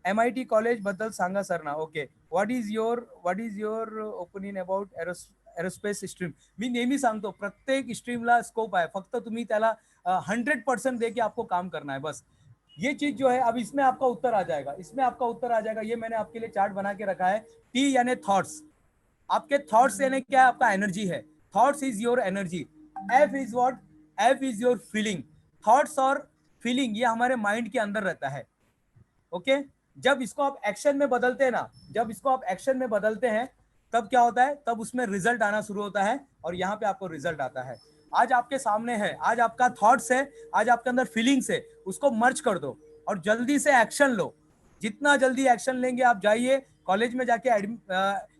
MIT कॉलेज बद्दल सांगा सर ना। Okay, what is your opinion about aerospace stream? मी नेहमी सांगतो प्रत्येक स्ट्रीमला स्कोप आहे, फक्त तुम्ही त्याला 100% दे के आपको काम करना है बस। ये चीज जो है, अब इसमें आपका उत्तर आ जाएगा, इसमें आपका उत्तर आ जाएगा। ये मैंने आपके लिए चार्ट बना के रखा है। T यानी थॉट्स, आपके थॉट्स यानी क्या है? आपका एनर्जी है। Thoughts is your energy. F is what? F is your feeling. Thoughts और फीलिंग ये हमारे माइंड के अंदर रहता है। ओके, जब इसको आप एक्शन में बदलते हैं ना, जब इसको आप एक्शन में बदलते हैं तब क्या होता है? तब उसमें रिजल्ट आना शुरू होता है, और यहाँ पे आपको रिजल्ट आता है। आज आपके सामने है, आज आपका थॉट्स है, आज आपके अंदर फीलिंग्स है, उसको मर्ज कर दो और जल्दी से एक्शन लो। जितना जल्दी एक्शन लेंगे, आप जाइए कॉलेज में जाके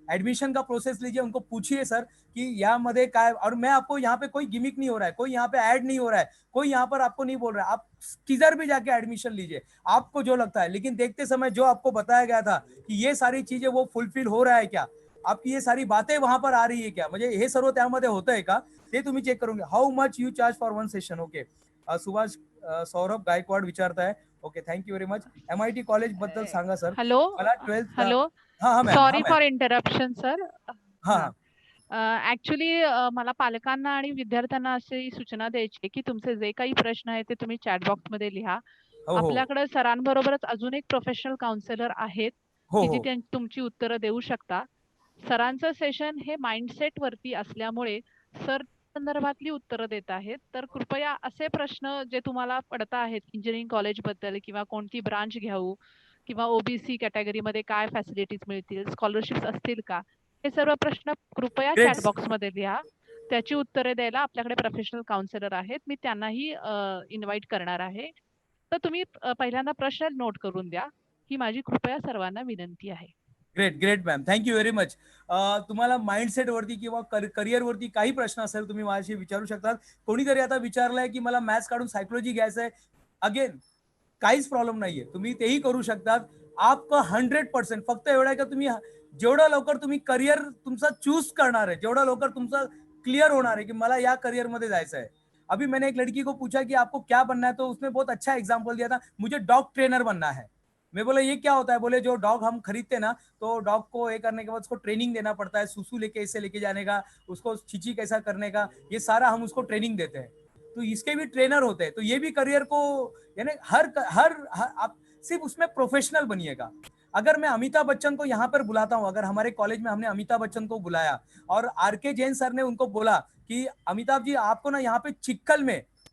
एडमिशन का प्रोसेस लीजिए, उनको पूछिए सर कि यामध्ये काय, और मैं आपको यहाँ पे कोई गिमिक नहीं हो रहा है, कोई यहाँ पे ऐड नहीं हो रहा है, कोई यहाँ पर आपको नहीं बोल रहा है, आप किधर भी जाके एडमिशन लीजिए, आपको जो लगता है। लेकिन देखते समय जो आपको बताया गया था कि ये सारी चीजें वो फुलफिल हो रहा है क्या, आपकी ये सारी बातें वहां पर आ रही है क्या, म्हणजे हे सर्व त्यामध्ये होतंय का, ते तुम्ही चेक करून घ्या। How much you charge for 1 session? Okay, Subhash Saurabh Gaikwad विचारताय। Okay, thank you very much. MIT college बद्दल सांगा सर। हॅलो मला 12th हॅलो, हाँ ma'am, sorry for interruption sir. हाँ ऍक्च्युली मला पालकांना आणि विद्यार्थ्यांना अशी सूचना द्यायची आहे की तुमचे जे काही प्रश्न आहेत ते तुम्ही चॅट बॉक्स मध्ये लिहा। हो आपल्याकडे सरांबरोबरच अजून एक प्रोफेशनल काउन्सिलर आहेत हो की हो जी तुमची उत्तरं देऊ शकता। सरांचं सेशन हे माइंडसेट वरती असल्यामुळे सर संदर्भातली उत्तरं देत आहेत, तर कृपया असे प्रश्न जे तुम्हाला पडत आहेत इंजिनिअरिंग कॉलेज बद्दल किंवा कोणती ब्रांच घ्यावू किंवा ओबीसी कॅटेगरी मध्ये काय फॅसिलिटीज मिळतील, स्कॉलरशिप्स असतील का, हे सर्व प्रश्न कृपया Great. चॅट बॉक्स मध्ये लिहा। त्याची उत्तरे द्यायला आपल्याकडे प्रोफेशनल काउन्सिलर आहेत, मी त्यांनाही इन्व्हाइट करणार आहे। तर तुम्ही पहिल्यांदा प्रश्न नोट करून द्या, ही माझी कृपया सर्वांना विनंती आहे। Great ma'am, thank you very much. तुम्हाला माइंडसेट वरती किंवा करिअर वरती काही प्रश्न असेल तुम्ही माझ्याशी विचारू शकतात. कोणीतरी आता विचारलंय की मला मॅथ्स काढून सायकोलॉजी घ्यायचंय, अगेन काहीच प्रॉब्लेम नाहीये, तुम्ही तेही करू शकतात. आपका 100% फक्त एवढं आहे का तुम्ही जेवढं लवकर तुम्ही करिअर तुमचा चूज करणार आहे, जेवढं लवकर तुमचा क्लियर होणार है कि मला या करियर मध्ये जायचं है. अभी मैंने एक लड़की को पूछा कि आपको क्या बनना है, तो उसने बहुत अच्छा एग्जांपल दिया था, मुझे डॉग ट्रेनर बनना है. मैं बोला ये क्या होता है, बोले जो डॉग हम खरीदते हैं ना, तो डॉग को ये करने के बाद उसको ट्रेनिंग देना पड़ता है, सुसु लेके ऐसे लेके जाने का, उसको छिची कैसा करने का, ये सारा हम उसको ट्रेनिंग देते हैं. तो इसके भी ट्रेनर होते हैं. तो ये भी करियर को यानी हर आप सिर्फ उसमें प्रोफेशनल बनिएगा. अगर मैं अमिताभ बच्चन को यहाँ पर बुलाता हूँ, अगर हमारे कॉलेज में हमने अमिताभ बच्चन को बुलाया और आर.के. जैन सर ने उनको बोला कि अमिताभ जी आपको ना यहाँ पे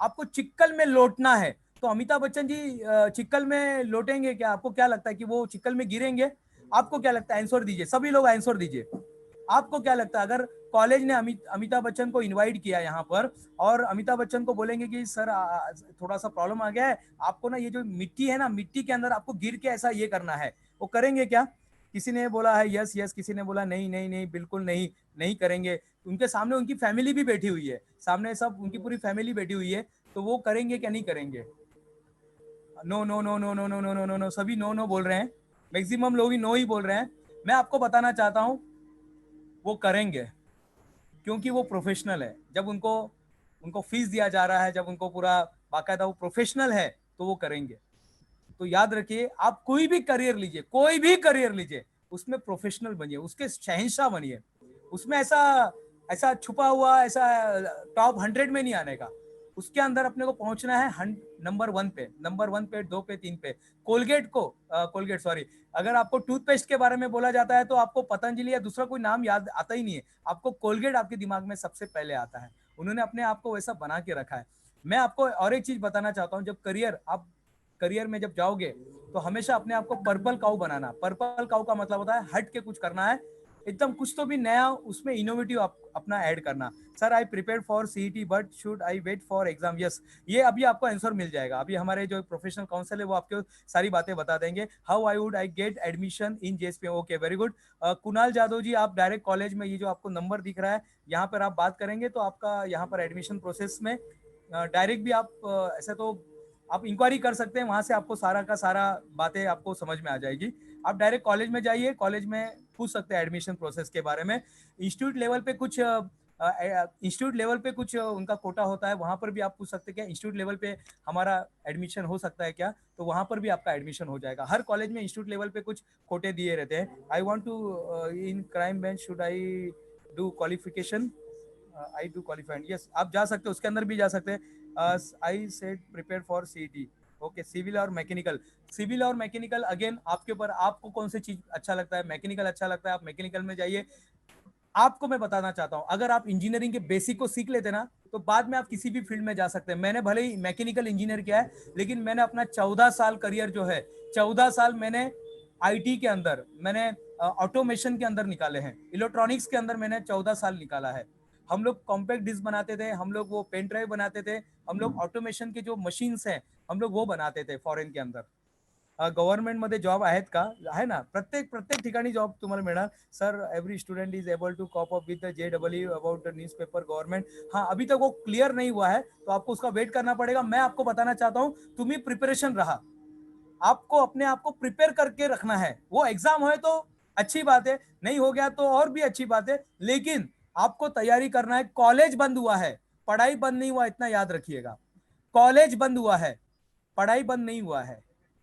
आपको चिक्कल में लौटना है, तो अमिताभ बच्चन जी चिक्कल में लौटेंगे क्या? आपको क्या लगता है कि वो चिक्कल में गिरेंगे? आपको क्या लगता है? आंसर दीजिए, सभी लोग आंसर दीजिए. आपको क्या लगता है अगर कॉलेज ने अमिताभ बच्चन को इनवाइट किया यहाँ पर और अमिताभ बच्चन को बोलेंगे कि सर थोड़ा सा प्रॉब्लम आ गया है, आपको ना ये जो मिट्टी है ना, मिट्टी के अंदर आपको गिर के ऐसा ये करना है, वो करेंगे क्या? किसी ने बोला है यस यस, किसी ने बोला नहीं नहीं नहीं बिल्कुल नहीं, नहीं करेंगे. उनके सामने उनकी फैमिली भी बैठी हुई है, सामने सब उनकी पूरी फैमिली बैठी हुई है, तो वो करेंगे क्या नहीं करेंगे? No no no no no no no no no no, सभी नो नो बोल रहे हैं, मैक्सिमम लोग ही नो ही बोल रहे हैं. मैं आपको बताना चाहता हूं वो करेंगे, क्योंकि वो प्रोफेशनल है. जब उनको उनको फीस दिया जा रहा है, जब उनको पूरा बाकायदा वो प्रोफेशनल है, तो वो करेंगे. तो याद रखिए, आप कोई भी करियर लीजिए, कोई भी करियर लीजिए, उसमें प्रोफेशनल बनिए, उसके शहंशाह बनिए. उसमें ऐसा ऐसा छुपा हुआ ऐसा टॉप 100 में नहीं आने का. उसके अंदर अपने को पहुंचना है नंबर 1 पे, नंबर 1 पे, 2 पे, 3 पे. कोलगेट सॉरी, अगर आपको टूथपेस्ट के बारे में बोला जाता है तो आपको पतंजलि या दूसरा कोई नाम याद आता ही नहीं है, आपको कोलगेट आपके दिमाग में सबसे पहले आता है. उन्होंने अपने आप को वैसा बना के रखा है. मैं आपको और एक चीज बताना चाहता हूँ, जब करियर में जब जाओगे तो हमेशा अपने आप को पर्पल काउ बनाना. पर्पल काउ का मतलब होता है हट के कुछ करना है, एकदम कुछ तो भी नया उसमें इनोवेटिव अपना ऐड करना. Sir I prepare for CET but should I wait for exam? Yes, ये अभी आपको आंसर मिल जाएगा. अभी हमारे जो प्रोफेशनल काउंसिल है वो आपको सारी बातें बता देंगे. How I would I get admission in JSP? Okay, very good. Kunal Jadhav ji, आप डायरेक्ट कॉलेज में ये जो आपको नंबर दिख रहा है यहाँ पर आप बात करेंगे तो आपका यहाँ पर एडमिशन प्रोसेस में डायरेक्ट भी आप ऐसे तो आप इंक्वायरी कर सकते हैं, वहां से आपको सारा का सारा बातें आपको समझ में आ जाएगी. आप डायरेक्ट कॉलेज में जाइए, कॉलेज में पूछ सकते हैं एडमिशन प्रोसेस के बारे में. इंस्टीट्यूट लेवल पे कुछ उनका कोटा होता है, वहां पर भी आप पूछ सकते हैं क्या इंस्टीट्यूट लेवल पे हमारा एडमिशन हो सकता है क्या, तो वहां पर भी आपका एडमिशन हो जाएगा. हर कॉलेज में इंस्टीट्यूट लेवल पे कुछ कोटे दिए रहते हैं. I want to in crime bench should I do qualification? I do qualified. Yes, आप जा सकते हो, उसके अंदर भी जा सकते हैं. I said prepare for CET. Okay, civil और मैकेनिकल अगेन आपके ऊपर, आपको कौन सी चीज अच्छा लगता है? मैकेनिकल अच्छा लगता है, आप मैकेनिकल में जाइए. आपको मैं बताना चाहता हूं, अगर आप इंजीनियरिंग के बेसिक को सीख लेते ना, तो बाद में आप किसी भी फील्ड में जा सकते हैं. मैंने भले ही मैकेनिकल इंजीनियर किया है, लेकिन मैंने अपना 14 साल करियर जो है, 14 साल मैंने आईटी के अंदर, मैंने ऑटोमेशन के अंदर निकाले हैं, इलेक्ट्रॉनिक्स के अंदर मैंने 14 साल निकाला है. हम लोग कॉम्पैक्ट डिस्क बनाते थे, हम लोग वो पेन ड्राइव बनाते थे, हम लोग ऑटोमेशन के जो मशीन्स हैं हम लोग वो बनाते थे फॉरेन के अंदर. गव्हर्नमेंट मध्ये जॉब आहेत का? आहे ना, प्रत्येक ठिकाणी जॉब तुम्हाला मिळणार. Sir every student is able to cope up with JEE about the newspaper government. हाँ, अभी तक वो क्लियर नहीं हुआ है, तो आपको उसका वेट करना पड़ेगा. मैं आपको बताना चाहता हूँ, तुम्ही प्रिपरेशन रहा, आपको अपने आप को प्रिपेयर करके रखना है. वो एग्जाम है तो अच्छी बात है, नहीं हो गया तो और भी अच्छी बात है, लेकिन आपको तैयारी करना है. कॉलेज बंद हुआ है, पढ़ाई बंद नहीं हुआ, इतना याद रखिएगा. कॉलेज बंद हुआ है, पढ़ाई बंद नहीं हुआ है.